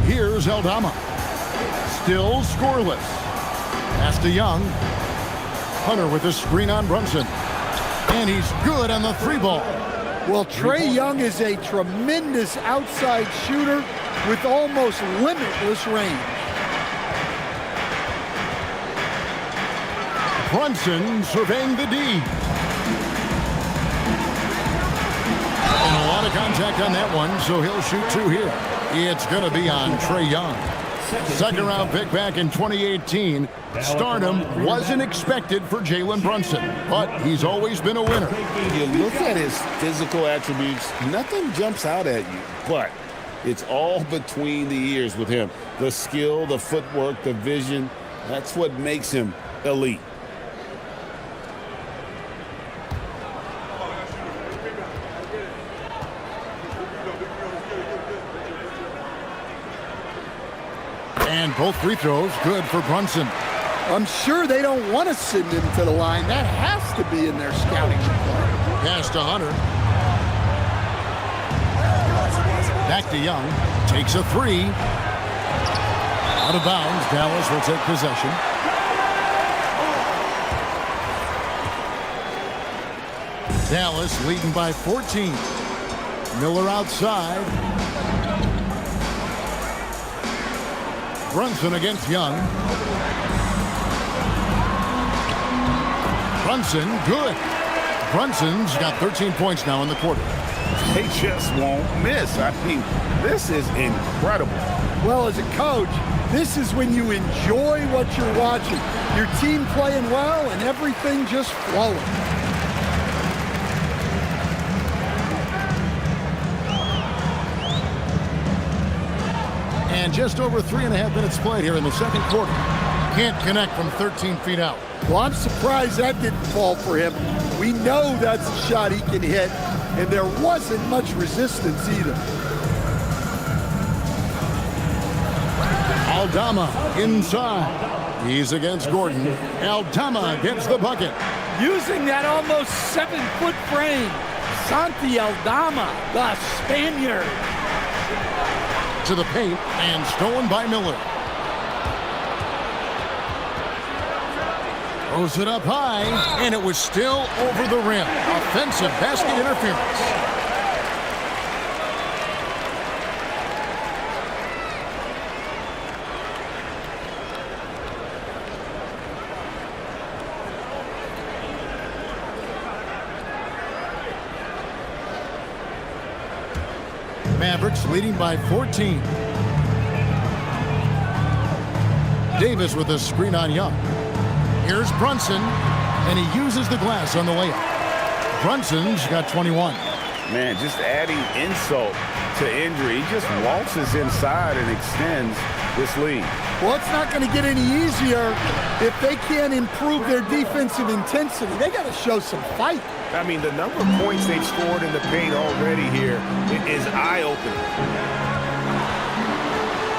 Here's Aldama. Still scoreless. Pass to Young. Hunter with a screen on Brunson. And he's good on the 3-ball. Well, Trey Young is a tremendous outside shooter with almost limitless range. Brunson surveying the D. And a lot of contact on that one, so he'll shoot 2 here. It's going to be on Trey Young. Second round pick back in 2018. Stardom wasn't expected for Jalen Brunson, but he's always been a winner. You look at his physical attributes, nothing jumps out at you, but it's all between the ears with him. The skill, the footwork, the vision, that's what makes him elite. And both free throws good for Brunson. I'm sure they don't want to send him to the line. That has to be in their scouting report. Pass to Hunter. Back to Young. Takes a three. Out of bounds. Dallas will take possession. Dallas leading by 14. Miller outside. Brunson against Young. Brunson, good. Brunson's got 13 points now in the quarter. They just won't miss. I mean, this is incredible. Well, as a coach, this is when you enjoy what you're watching. Your team playing well and everything just flowing. And just over 3.5 minutes played here in the second quarter. Can't connect from 13 feet out. Well, I'm surprised that didn't fall for him. We know that's a shot he can hit, and there wasn't much resistance either. Aldama inside. He's against Gordon. Aldama gets the bucket. Using that almost 7-foot frame, Santi Aldama, the Spaniard. To the paint and stolen by Miller. Throws it up high, and it was still over the rim. Offensive basket interference. Mavericks leading by 14. Davis with a screen on Young. Here's Brunson, and he uses the glass on the layup. Brunson's got 21. Man, just adding insult to injury. He just waltzes inside and extends this lead. Well, it's not going to get any easier if they can't improve their defensive intensity. They got to show some fight. I mean, the number of points they've scored in the paint already here is eye-opening.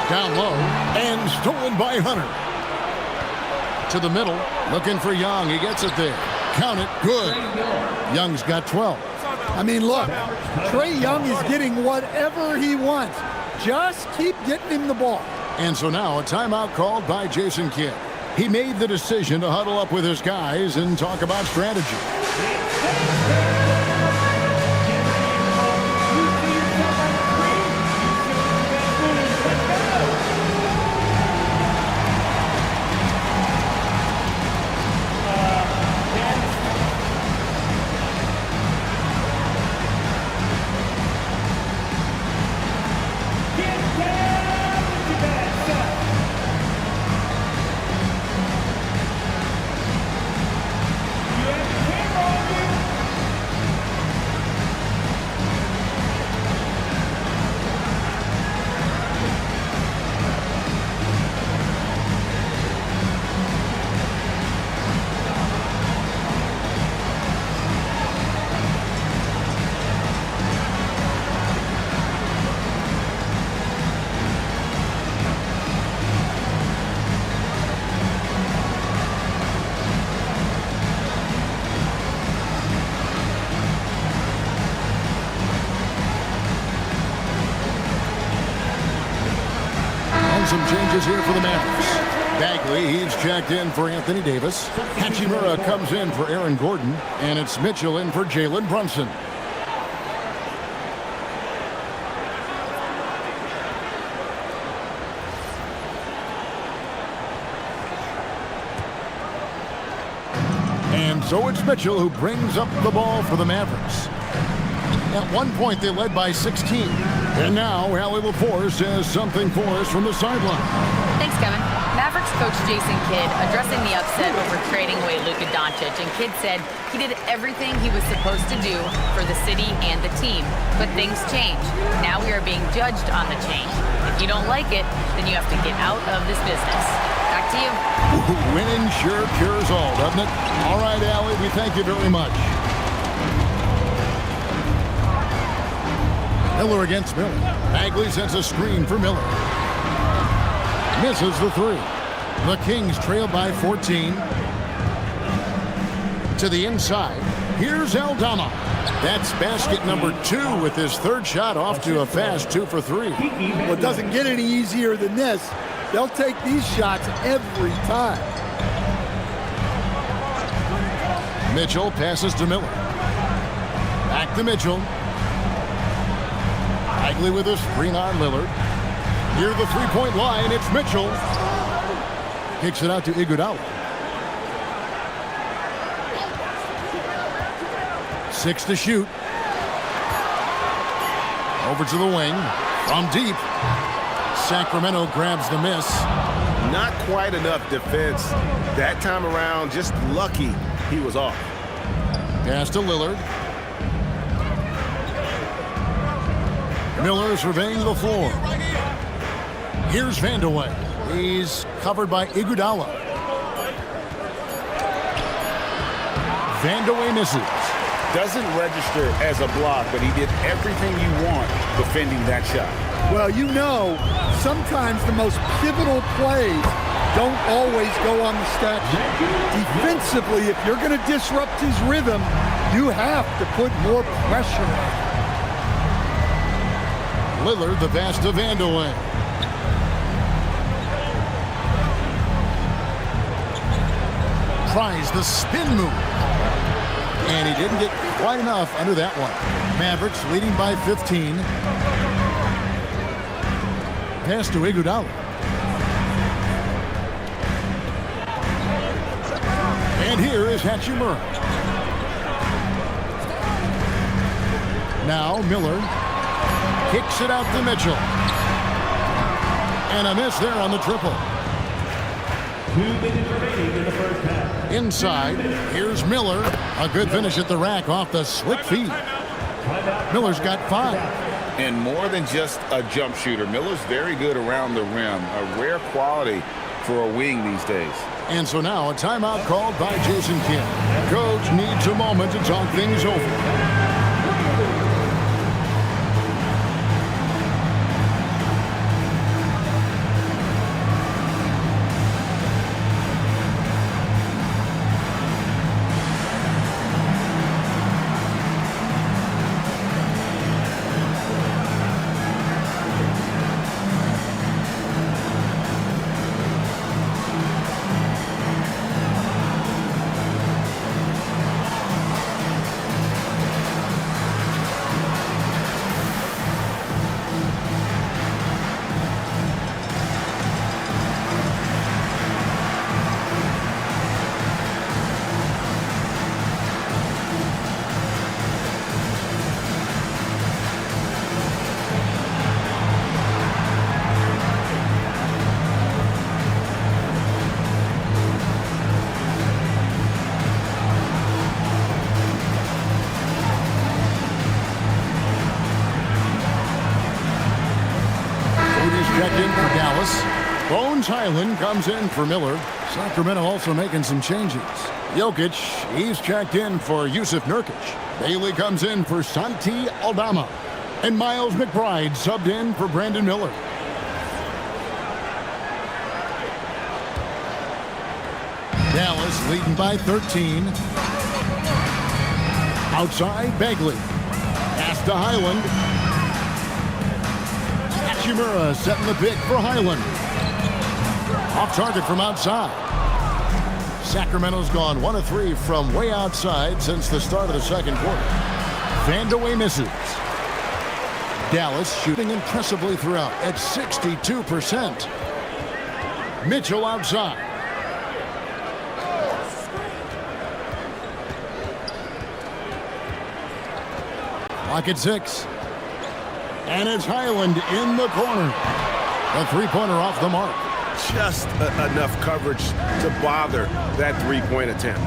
Down low, and stolen by Hunter. To the middle, looking for Young. He gets it there. Count it. Good. Young's got 12. I mean, look, Trae Young is getting whatever he wants. Just keep getting him the ball. And so now a timeout called by Jason Kidd. He made the decision to huddle up with his guys and talk about strategy. Some changes here for the Mavericks. Bagley, he's checked in for Anthony Davis. Hachimura comes in for Aaron Gordon. And it's Mitchell in for Jalen Brunson. And so it's Mitchell who brings up the ball for the Mavericks. At one point, they led by 16. And now, Allie LaForce has something for us from the sideline. Thanks, Kevin. Mavericks coach Jason Kidd addressing the upset over trading away Luka Doncic, and Kidd said he did everything he was supposed to do for the city and the team. But things change. Now we are being judged on the change. If you don't like it, then you have to get out of this business. Back to you. Winning sure cures all, doesn't it? All right, Allie, we thank you very much. Miller against Miller. Bagley sends a screen for Miller. Misses the three. The Kings trail by 14. To the inside. Here's Aldama. That's basket number 2 with his third shot off to a fast 2 for 3. Well, it doesn't get any easier than this. They'll take these shots every time. Mitchell passes to Miller. Back to Mitchell. Bagley with a screen on Lillard. Near the three-point line, it's Mitchell. Kicks it out to Iguodala. 6 to shoot. Over to the wing. From deep. Sacramento grabs the miss. Not quite enough defense that time around. Just lucky he was off. Pass to Lillard. Miller surveying the floor. Here's Vandeweghe. He's covered by Iguodala. Vandeweghe misses. Doesn't register as a block, but he did everything you want defending that shot. Well, you know, sometimes the most pivotal plays don't always go on the stat sheet. Defensively, if you're going to disrupt his rhythm, you have to put more pressure on him. Lillard, the pass to Vandeweghe. Tries the spin move. And he didn't get quite enough under that one. Mavericks leading by 15. Pass to Iguodala. And here is Hachimura. Now Miller kicks it out to Mitchell. And a miss there on the triple. 2 minutes remaining in the first half. Inside, here's Miller. A good finish at the rack off the slick feed. Miller's got 5. And more than just a jump shooter, Miller's very good around the rim. A rare quality for a wing these days. And so now a timeout called by Jason Kidd. Coach needs a moment to talk things over. Highland comes in for Miller. Sacramento also making some changes. Jokic, he's checked in for Yusuf Nurkic. Bailey comes in for Santi Aldama. And Miles McBride subbed in for Brandon Miller. Dallas leading by 13. Outside, Bagley. Pass to Highland. Hachimura setting the pick for Highland. Off target from outside. Sacramento's gone 1 of 3 from way outside since the start of the second quarter. Vandeweghe misses. Dallas shooting impressively throughout at 62%. Mitchell outside. Clock at 6. And it's Highland in the corner. A three-pointer off the mark. Just enough coverage to bother that three-point attempt.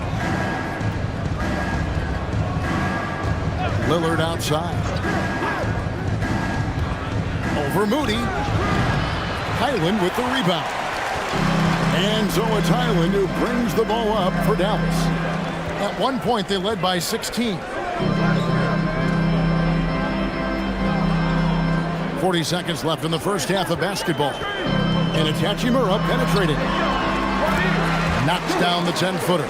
Lillard outside. Over Moody. Highland with the rebound. And so it's Highland who brings the ball up for Dallas. At one point, they led by 16. 40 seconds left in the first half of basketball. And it's Hachimura penetrating. Knocks down the 10-footer.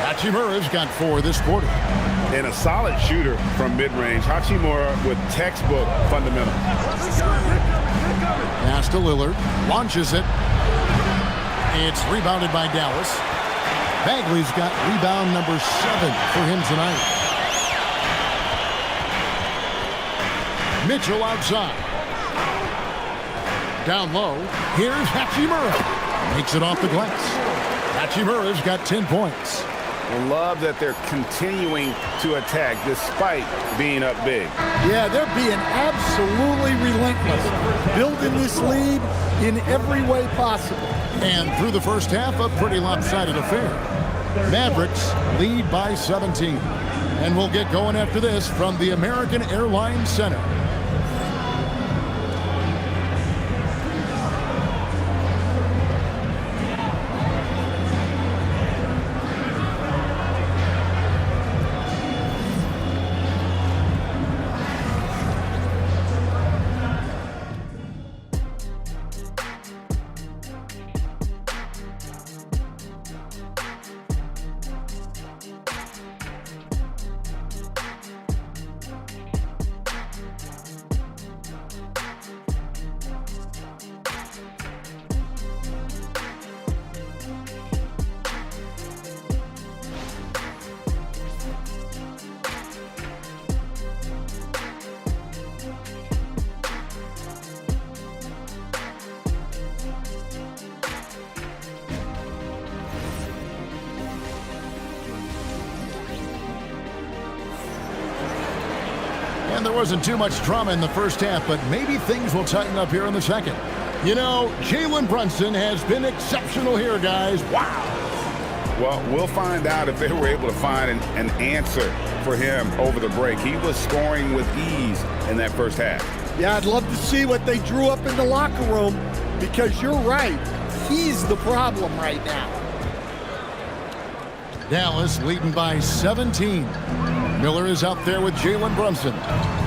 Hachimura's got 4 this quarter. And a solid shooter from mid-range. Hachimura with textbook fundamentals. Pass to Lillard. Launches it. It's rebounded by Dallas. Bagley's got rebound number 7 for him tonight. Mitchell outside. Down low. Here's Hachimura. Makes it off the glass. Hachimura's got 10 points. I love that they're continuing to attack despite being up big. Yeah, they're being absolutely relentless, building this lead in every way possible. And through the first half, a pretty lopsided affair. Mavericks lead by 17. And we'll get going after this from the American Airlines Center. And there wasn't too much drama in the first half, but maybe things will tighten up here in the second. You know, Jalen Brunson has been exceptional here, guys. Wow. Well, we'll find out if they were able to find an answer for him over the break. He was scoring with ease in that first half. Yeah, I'd love to see what they drew up in the locker room, because you're right. He's the problem right now. Dallas leading by 17. Miller is out there with Jalen Brunson.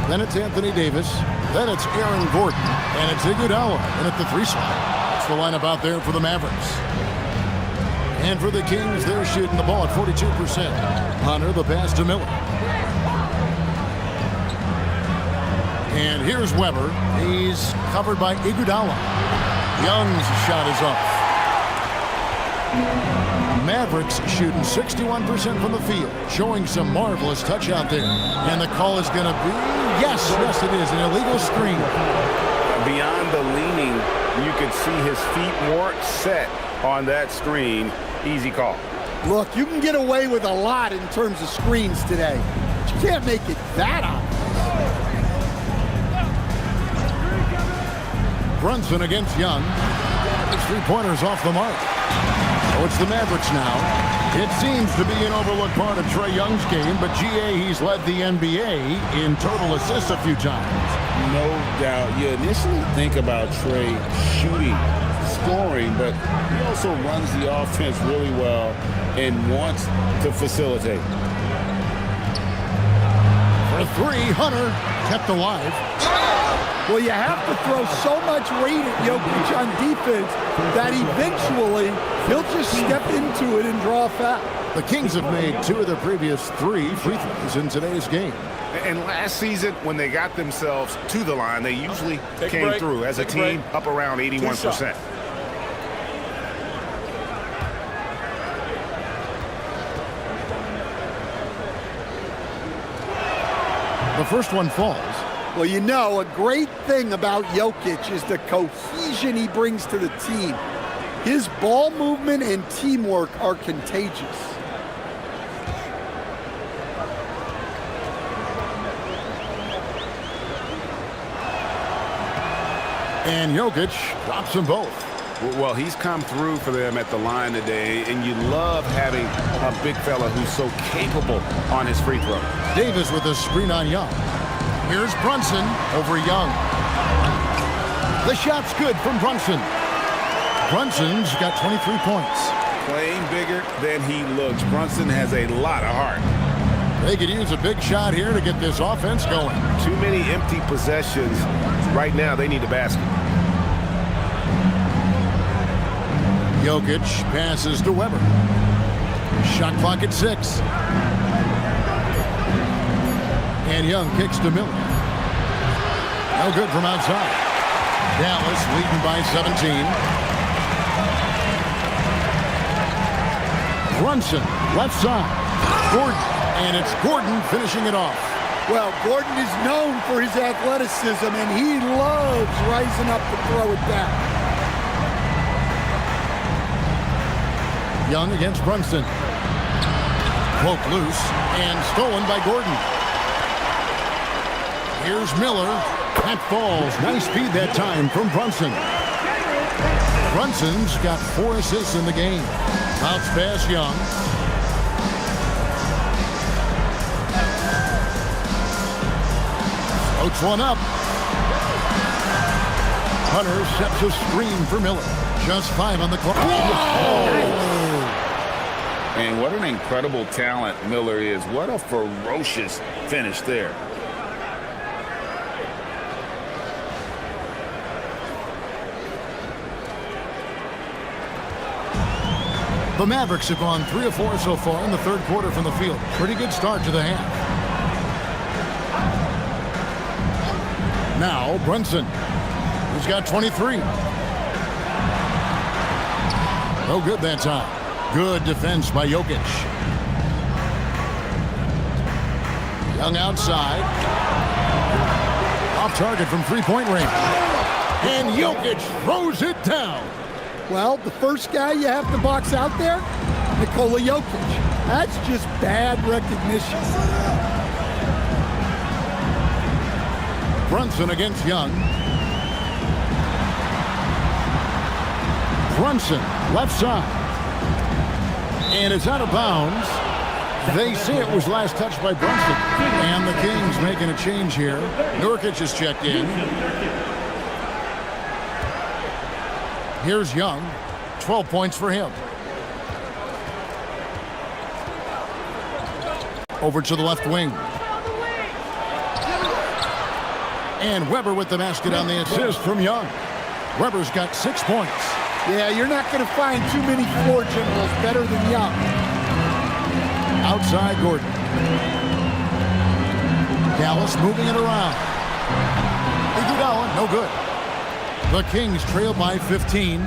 Then it's Anthony Davis. Then it's Aaron Gordon. And it's Iguodala in at the 3 spot. That's the lineup out there for the Mavericks. And for the Kings, they're shooting the ball at 42%. Hunter, the pass to Miller. And here's Weber. He's covered by Iguodala. Young's shot is off. Mavericks shooting 61% from the field, showing some marvelous touch out there. And the call is going to be, yes, it is, an illegal screen. Beyond the leaning, you could see his feet weren't set on that screen. Easy call. Look, you can get away with a lot in terms of screens today, but you can't make it that obvious. Brunson against Young. His 3-pointers off the mark. So it's the Mavericks now. It seems to be an overlooked part of Trae Young's game, but GA, he's led the NBA in total assists a few times. No doubt. You initially think about Trae shooting, scoring, but he also runs the offense really well and wants to facilitate. For 3, Hunter kept alive. Well, you have to throw so much weight at Jokic on defense that eventually he'll just step into it and draw a foul. The Kings have made 2 of their previous 3 free throws in today's game. And last season, when they got themselves to the line, they usually came through as a team up around 81%. The first one falls. Well, you know, a great thing about Jokic is the cohesion he brings to the team. His ball movement and teamwork are contagious. And Jokic drops them both. Well, he's come through for them at the line today, and you love having a big fella who's so capable on his free throw. Davis with a screen on Young. Here's Brunson over Young. The shot's good from Brunson. Brunson's got 23 points. Playing bigger than he looks. Brunson has a lot of heart. They could use a big shot here to get this offense going. Too many empty possessions. Right now, they need a basket. Jokic passes to Weber. Shot clock at 6. And Young kicks to Miller. No good from outside. Dallas leading by 17. Brunson, left side. Gordon, and it's Gordon finishing it off. Well, Gordon is known for his athleticism, and he loves rising up to throw it back. Young against Brunson. Poke loose and stolen by Gordon. Here's Miller. That falls. Nice speed that time from Brunson. Brunson's got 4 assists in the game. Bounce pass Young. Floats one up. Hunter sets a screen for Miller. Just 5 on the clock. And what an incredible talent Miller is. What a ferocious finish there. The Mavericks have gone 3 of 4 so far in the third quarter from the field. Pretty good start to the half. Now Brunson, who's got 23. No good that time. Good defense by Jokic. Young outside. Off target from three-point range. And Jokic throws it down. Well, the first guy you have to box out there, Nikola Jokic. That's just bad recognition. Brunson against Young. Brunson, left side. And it's out of bounds. They say it was last touched by Brunson. And the Kings making a change here. Nurkic is checked in. Here's Young. 12 points for him. Over to the left wing. And Weber with the basket on the assist from Young. Weber's got 6 points. Yeah, you're not going to find too many floor generals better than Young. Outside Gordon. Dallas moving it around. Iguodala, no good. The Kings trail by 15.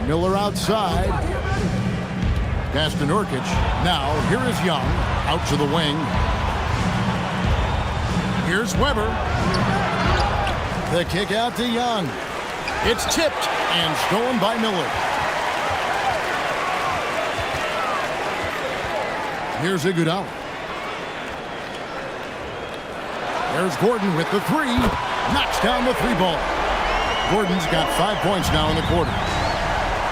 Miller outside. Pass to Nurkic. Now, here is Young. Out to the wing. Here's Weber. The kick out to Young. It's tipped and stolen by Miller. Here's Iguodala. There's Gordon with the 3. Knocks down the 3 ball. Gordon's got 5 points now in the quarter.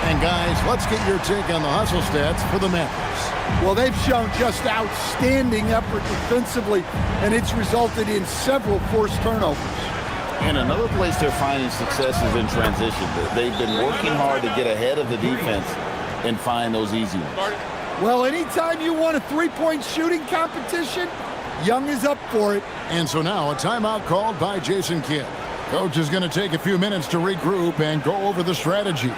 And guys, let's get your take on the hustle stats for the Mavericks. Well, they've shown just outstanding effort defensively, and it's resulted in several forced turnovers. And another place they're finding success is in transition. They've been working hard to get ahead of the defense and find those easy ones. Well, anytime you want a three-point shooting competition, Young is up for it. And so now a timeout called by Jason Kidd. Coach is going to take a few minutes to regroup and go over the strategy.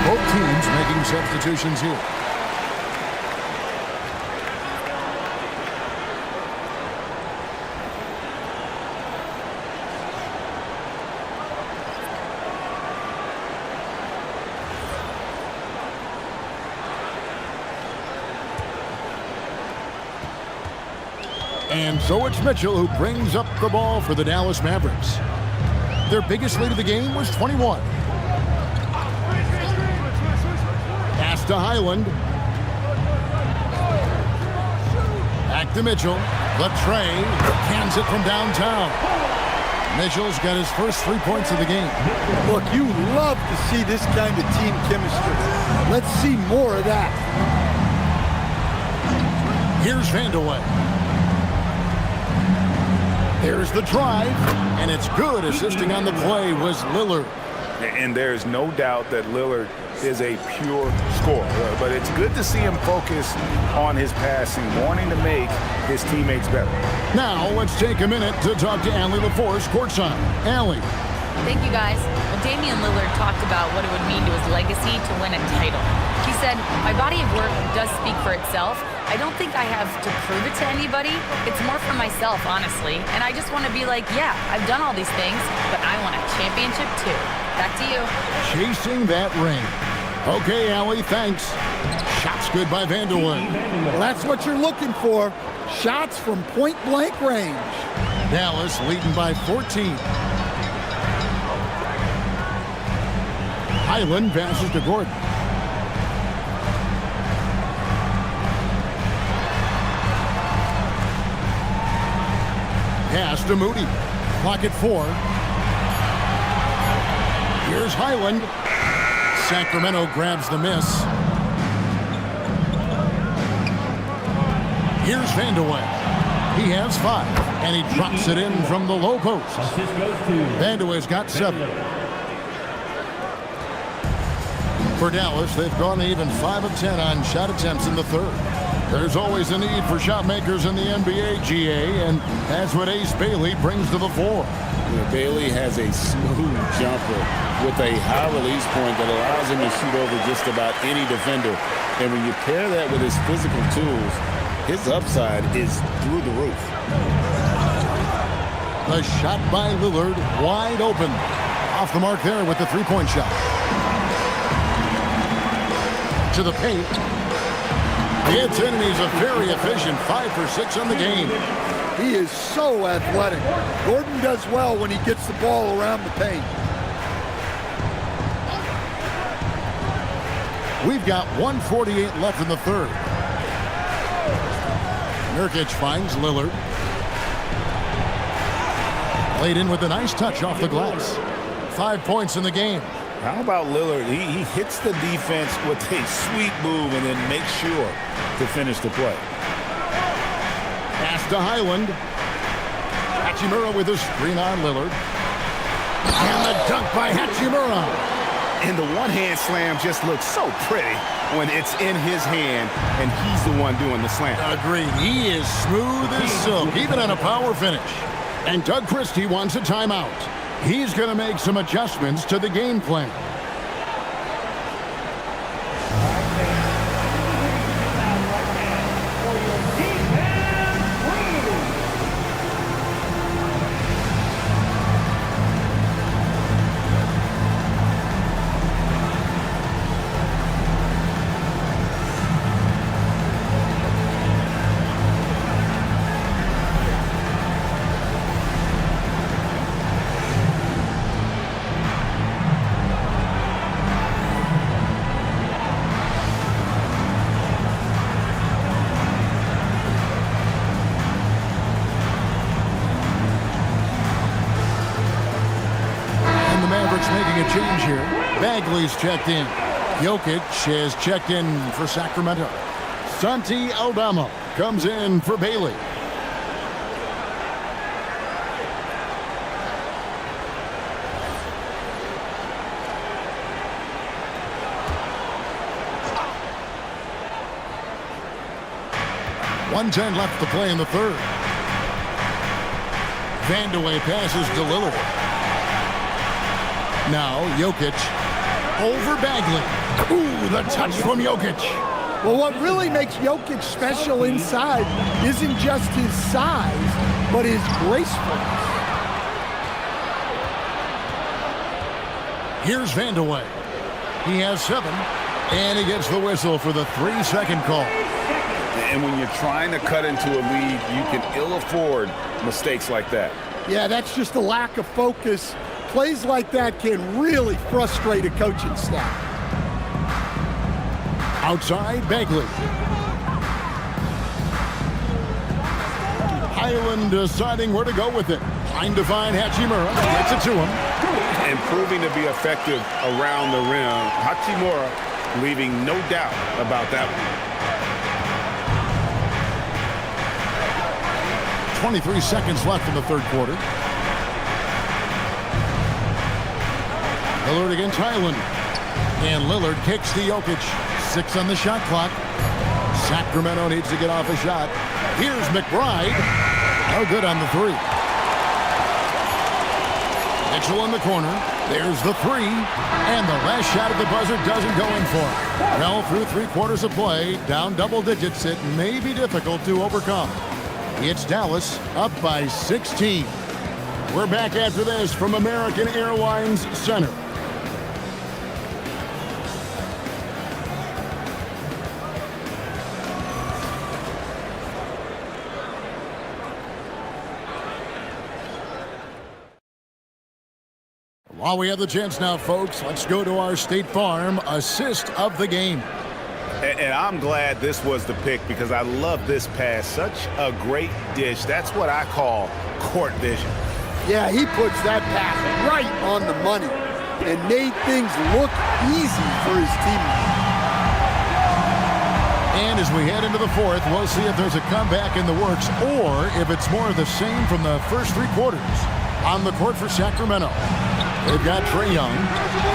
Both teams making substitutions here. And so it's Mitchell who brings up the ball for the Dallas Mavericks. Their biggest lead of the game was 21. Pass to Highland. Back to Mitchell. The tray. Cans it from downtown. Mitchell's got his first 3 points of the game. Look, you love to see this kind of team chemistry. Let's see more of that. Here's Vandeweghe. There's the drive, and it's good. Assisting on the play was Lillard. And there's no doubt that Lillard is a pure scorer. But it's good to see him focus on his passing, wanting to make his teammates better. Now, let's take a minute to talk to Allie LaForce courtside. Allie. Thank you, guys. Well, Damian Lillard talked about what it would mean to his legacy to win a title. He said, "My body of work does speak for itself. I don't think I have to prove it to anybody. It's more for myself, honestly. And I just want to be like, yeah, I've done all these things, but I want a championship too." Back to you. Chasing that ring. Okay, Allie, thanks. Shots good by Vandeweghe. Well, that's what you're looking for. Shots from point-blank range. Dallas leading by 14. Highland passes to Gordon. Pass to Moody. Clock at 4. Here's Highland. Sacramento grabs the miss. Here's Vandeweghe. He has 5, and he drops it in from the low post. Vandeweghe's got 7. For Dallas, they've gone even 5 of 10 on shot attempts in the third. There's always a need for shot makers in the NBA, GA, and that's what Ace Bailey brings to the floor. Bailey has a smooth jumper with a high release point that allows him to shoot over just about any defender. And when you pair that with his physical tools, his upside is through the roof. The shot by Lillard, wide open. Off the mark there with the three-point shot. To the paint. Gets in, and he's a very efficient 5 for 6 on the game. He is so athletic. Gordon does well when he gets the ball around the paint. We've got 1:48 left in the third. Nurkic finds Lillard. Laid in with a nice touch off the glass. 5 points in the game. How about Lillard? He hits the defense with a sweet move and then makes sure to finish the play. Pass to Highland. Hachimura with a screen on Lillard. And the dunk by Hachimura. And the one-hand slam just looks so pretty when it's in his hand and he's the one doing the slam. Agreed. He is smooth as silk, even on a power finish. And Doug Christie wants a timeout. He's going to make some adjustments to the game plan. Making a change here. Bagley's checked in. Jokic is checked in for Sacramento. Santi Aldama comes in for Bailey. .110 left to play in the third. Vandeweghe passes to Lillard. Now, Jokic over Bagley. Ooh, the touch from Jokic. Well, what really makes Jokic special inside isn't just his size, but his gracefulness. Here's Vandeweghe. He has 7, and he gets the whistle for the 3-second call. And when you're trying to cut into a lead, you can ill afford mistakes like that. Yeah, that's just a lack of focus. Plays like that can really frustrate a coaching staff. Outside, Bagley. Highland deciding where to go with it. Trying to find Hachimura. Gets it to him. And proving to be effective around the rim. Hachimura leaving no doubt about that one. 23 seconds left in the third quarter. Lillard against Highland. And Lillard kicks to Jokic. 6 on the shot clock. Sacramento needs to get off a shot. Here's McBride. No good on the three. Mitchell in the corner. There's the three. And the last shot at the buzzer doesn't go in for him. Well, through 3 quarters of play, down double digits, it may be difficult to overcome. It's Dallas up by 16. We're back after this from American Airlines Center. While we have the chance now, folks, let's go to our State Farm assist of the game. And I'm glad this was the pick because I love this pass. Such a great dish. That's what I call court vision. Yeah, he puts that pass right on the money and made things look easy for his teammates. And as we head into the fourth, we'll see if there's a comeback in the works or if it's more of the same from the first 3 quarters. On the court for Sacramento, they've got Trae Young.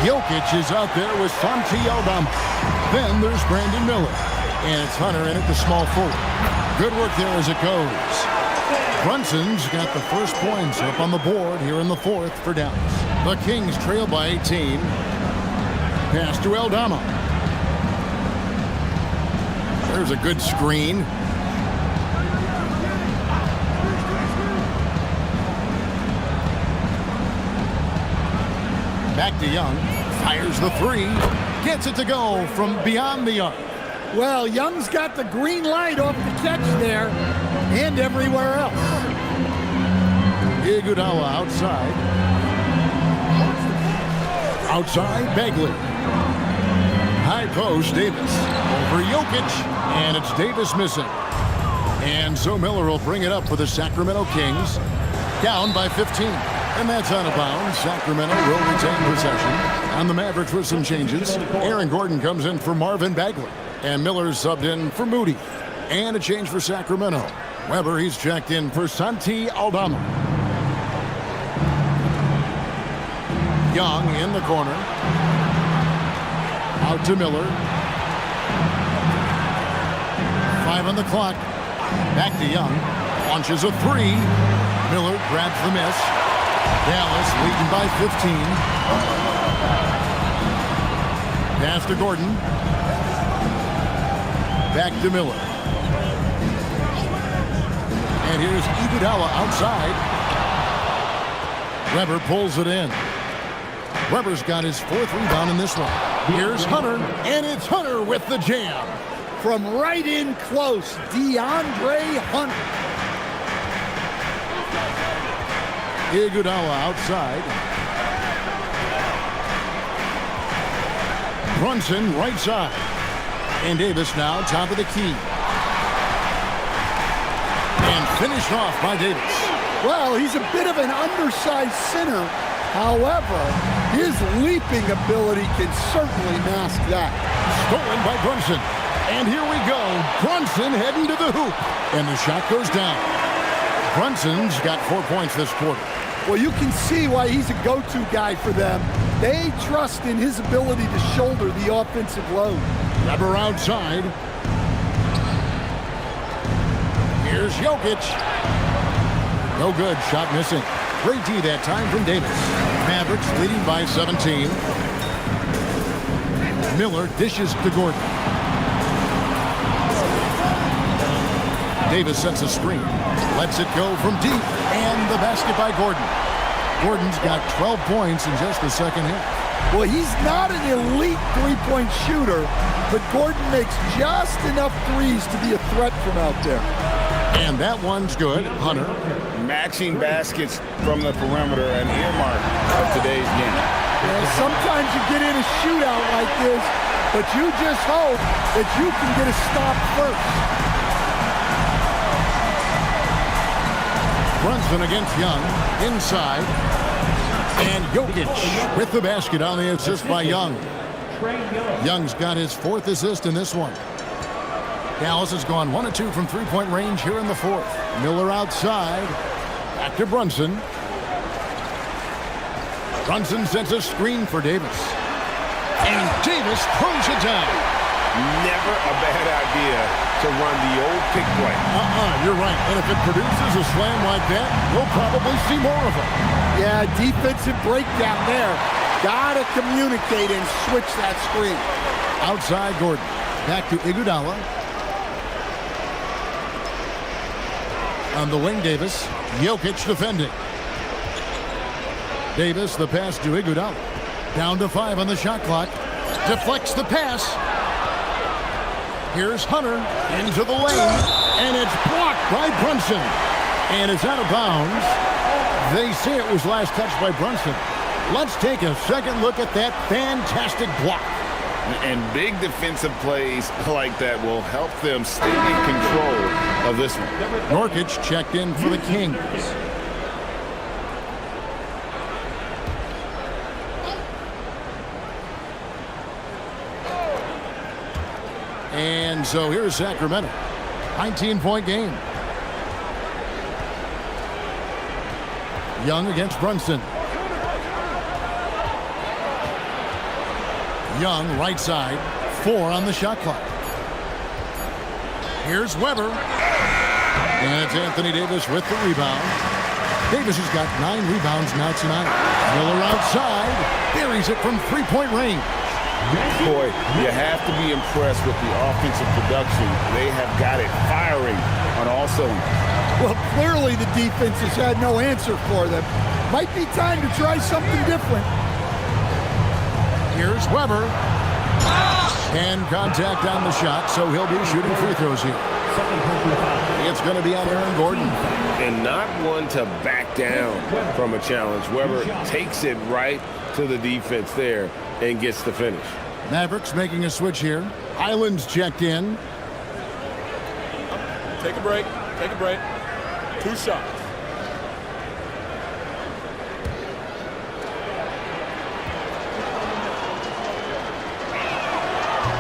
Jokic is out there with Santi Aldama. Then there's Brandon Miller. And it's Hunter in at the small forward. Good work there as it goes. Brunson's got the first points up on the board here in the fourth for Dallas. The Kings trail by 18. Pass to Aldama. There's a good screen. Back to Young. Fires the three. Gets it to go from beyond the arc. Well, Young's got the green light off the catch there and everywhere else. Iguodala outside. Outside, Bagley. High post, Davis. Over Jokic, and it's Davis missing. And so Miller will bring it up for the Sacramento Kings. Down by 15. And that's out of bounds. Sacramento will retain possession. On the Mavericks with some changes. Aaron Gordon comes in for Marvin Bagley. And Miller's subbed in for Moody. And a change for Sacramento. Weber, he's checked in for Santi Aldama. Young in the corner. Out to Miller. 5 on the clock. Back to Young. Launches a three. Miller grabs the miss. Dallas leading by 15. Pass to Gordon. Back to Miller. And here's Iguodala outside. Weber pulls it in. Weber's got his 4th rebound in this one. Here's Hunter, and it's Hunter with the jam. From right in close, DeAndre Hunter. Iguodala outside. Brunson right side. And Davis now top of the key. And finished off by Davis. Well, he's a bit of an undersized center. However, his leaping ability can certainly mask that. Stolen by Brunson. And here we go. Brunson heading to the hoop. And the shot goes down. Brunson's got 4 points this quarter. Well, you can see why he's a go-to guy for them. They trust in his ability to shoulder the offensive load. Weber outside. Here's Jokic. No good. Shot missing. Great D that time from Davis. Mavericks leading by 17. Miller dishes to Gordon. Davis sets a screen. Lets it go from deep. And the basket by Gordon. Gordon's got 12 points in just the second half. Well, he's not an elite three-point shooter, but Gordon makes just enough threes to be a threat from out there. And that one's good. Hunter. Matching baskets from the perimeter, an earmark of today's game. And sometimes you get in a shootout like this, but you just hope that you can get a stop first. Brunson against Young. Inside. And Jokic with the basket on the assist by Young. Young's got his 4th assist in this one. Dallas has gone 1 of 2 from three-point range here in the 4th. Miller outside. Back to Brunson. Brunson sends a screen for Davis. And Davis throws it down. Never a bad idea to run the old pick play. You're right. And if it produces a slam like that, we'll probably see more of it. Yeah, defensive breakdown there. Gotta communicate and switch that screen. Outside Gordon. Back to Iguodala. On the wing, Davis. Jokic defending. Davis, the pass to Iguodala. Down to 5 on the shot clock. Deflects the pass. Here's Hunter into the lane. And it's blocked by Brunson. And it's out of bounds. They say it was last touched by Brunson. Let's take a second look at that fantastic block. And big defensive plays like that will help them stay in control of this one. Nurkic checked in for the Kings. And so here's Sacramento. 19-point game. Young against Brunson. Young, right side. 4 on the shot clock. Here's Weber. And it's Anthony Davis with the rebound. Davis has got 9 rebounds now tonight. Miller outside. Buries it from three-point range. Boy, you have to be impressed with the offensive production. They have got it firing on all cylinders. Well, clearly the defense has had no answer for them. Might be time to try something different. Here's Weber. And contact on the shot, so he'll be shooting free throws here. It's going to be on Aaron Gordon. And not one to back down from a challenge. Weber takes it right to the defense there and gets the finish. Mavericks making a switch here. Island's checked in. Take a break. Take a break. 2 shots.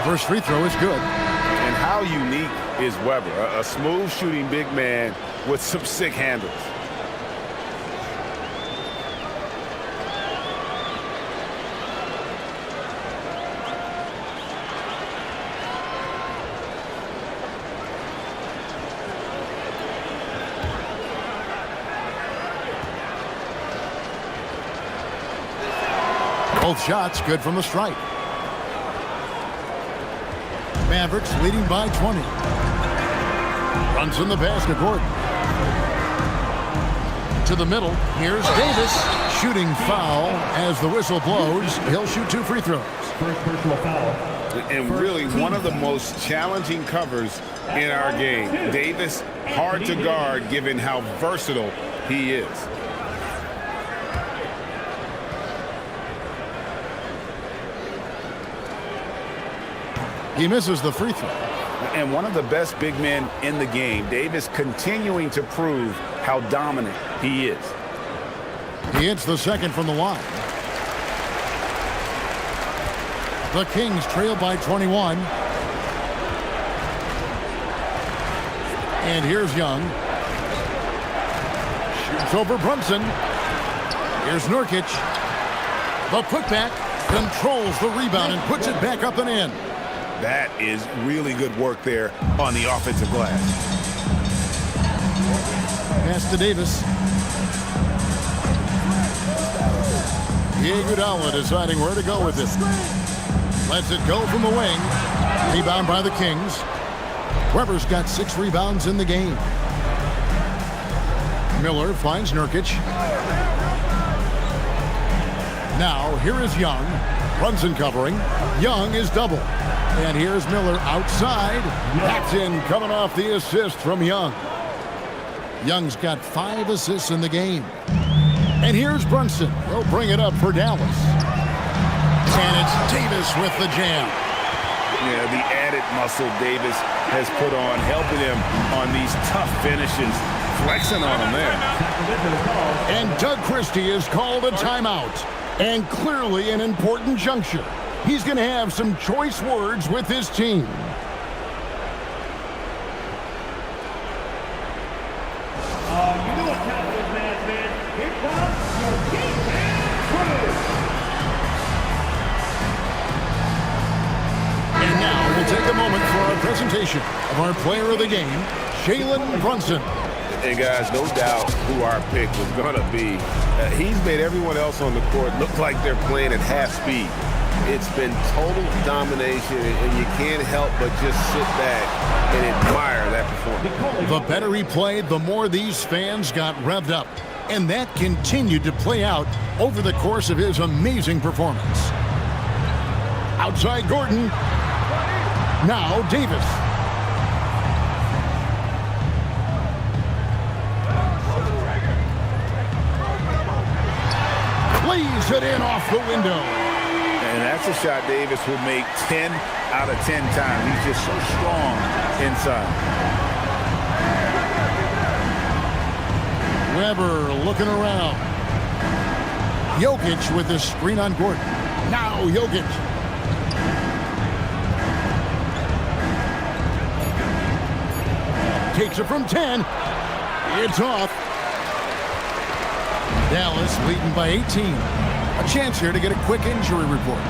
First free throw is good. And how unique is Weber? A smooth shooting big man with some sick handles. Both shots good from the stripe. Mavericks leading by 20. Runs in the pass to Gordon. To the middle. Here's Davis. Shooting foul as the whistle blows. He'll shoot 2 free throws. First personal foul. And really one of the most challenging covers in our game. Davis, hard to guard given how versatile he is. He misses the free throw. And one of the best big men in the game. Davis continuing to prove how dominant he is. He hits the second from the line. The Kings trail by 21. And here's Young. Shoots over Brunson. Here's Nurkic. The putback controls the rebound and puts it back up and in. That is really good work there on the offensive glass. Pass to Davis. Iguodala deciding where to go with it. Lets it go from the wing. Rebound by the Kings. Weber's got 6 rebounds in the game. Miller finds Nurkic. Now, here is Young. Brunson covering. Young is double. And here's Miller outside. That's in, coming off the assist from Young. Young's got 5 assists in the game. And here's Brunson. He'll bring it up for Dallas. And it's Davis with the jam. Yeah, the added muscle Davis has put on, helping him on these tough finishes. Flexing on him there. And Doug Christie has called a timeout. And clearly an important juncture. He's going to have some choice words with his team. You know what time it is, man. Here comes your game crew. And now we'll take a moment for our presentation of our player of the game, Jalen Brunson. And guys, no doubt who our pick was going to be. He's made everyone else on the court look like they're playing at half speed. It's been total domination, and you can't help but just sit back and admire that performance. The better he played, the more these fans got revved up. And that continued to play out over the course of his amazing performance. Outside Gordon. Now Davis. Lays it in off the window. And that's a shot Davis will make 10 out of 10 times. He's just so strong inside. Weber looking around. Jokic with the screen on Gordon. Now Jokic. Takes it from 10. It's off. Dallas leading by 18. A chance here to get a quick injury report.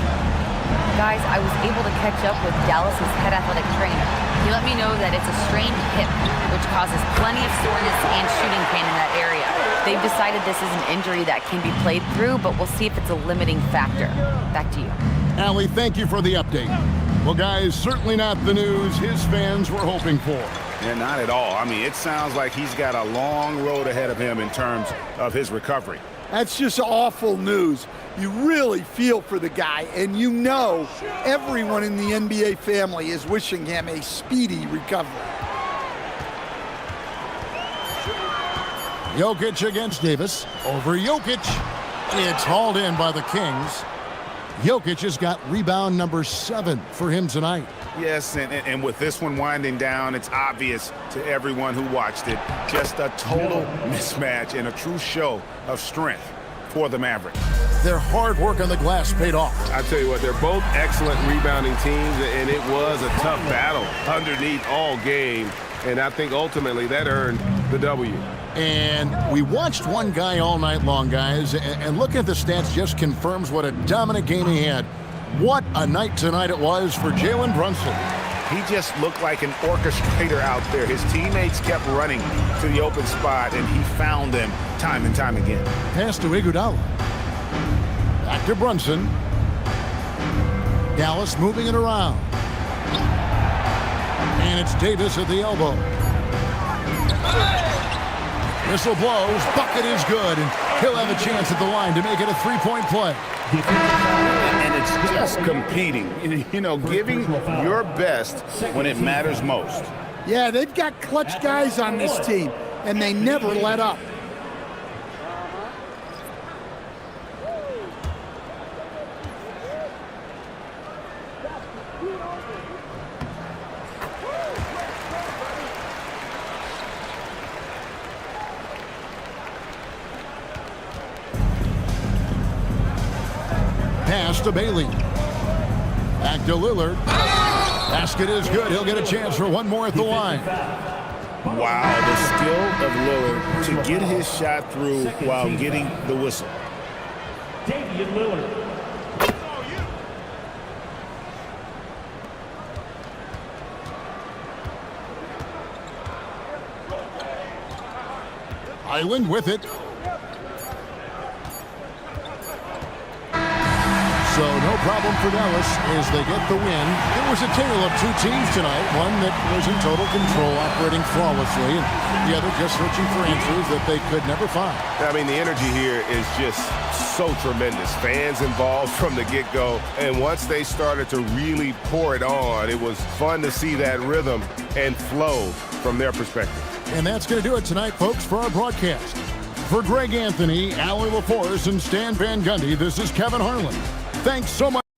Guys, I was able to catch up with Dallas's head athletic trainer. He let me know that it's a strained hip, which causes plenty of soreness and shooting pain in that area. They've decided this is an injury that can be played through, but we'll see if it's a limiting factor. Back to you. Allie, thank you for the update. Well, guys, certainly not the news his fans were hoping for. Yeah, not at all. I mean, it sounds like he's got a long road ahead of him in terms of his recovery. That's just awful news. You really feel for the guy, and you know everyone in the NBA family is wishing him a speedy recovery. Jokic against Davis. Over Jokic. It's hauled in by the Kings. Jokic has got rebound number 7 for him tonight. Yes, and with this one winding down, it's obvious to everyone who watched it. Just a total mismatch and a true show of strength for the Mavericks. Their hard work on the glass paid off. I tell you what, they're both excellent rebounding teams, and it was a tough battle underneath all game. And I think ultimately that earned the W. And we watched one guy all night long, guys, and looking at the stats just confirms what a dominant game he had. What a night tonight it was for Jalen Brunson. He just looked like an orchestrator out there. His teammates kept running to the open spot, and he found them time and time again. Pass to Iguodala. Back to Brunson. Dallas moving it around. And it's Davis at the elbow. Whistle blows. Bucket is good. And he'll have a chance at the line to make it a three-point play. And it's just competing. You know, giving your best when it matters most. Yeah, they've got clutch guys on this team, and they never let up. Pass to Bailey. Back to Lillard. Basket is good. He'll get a chance for one more at the line. Wow, the skill of Lillard to get his shot through while getting the whistle. Damian Lillard. Island with it. So no problem for Dallas is they get the win. It was a tale of two teams tonight, one that was in total control, operating flawlessly, and the other just searching for answers that they could never find. I mean, the energy here is just so tremendous. Fans involved from the get-go, and once they started to really pour it on, it was fun to see that rhythm and flow from their perspective. And that's going to do it tonight, folks, for our broadcast. For Greg Anthony, Allie LaForce, and Stan Van Gundy, this is Kevin Harlan. Thanks so much.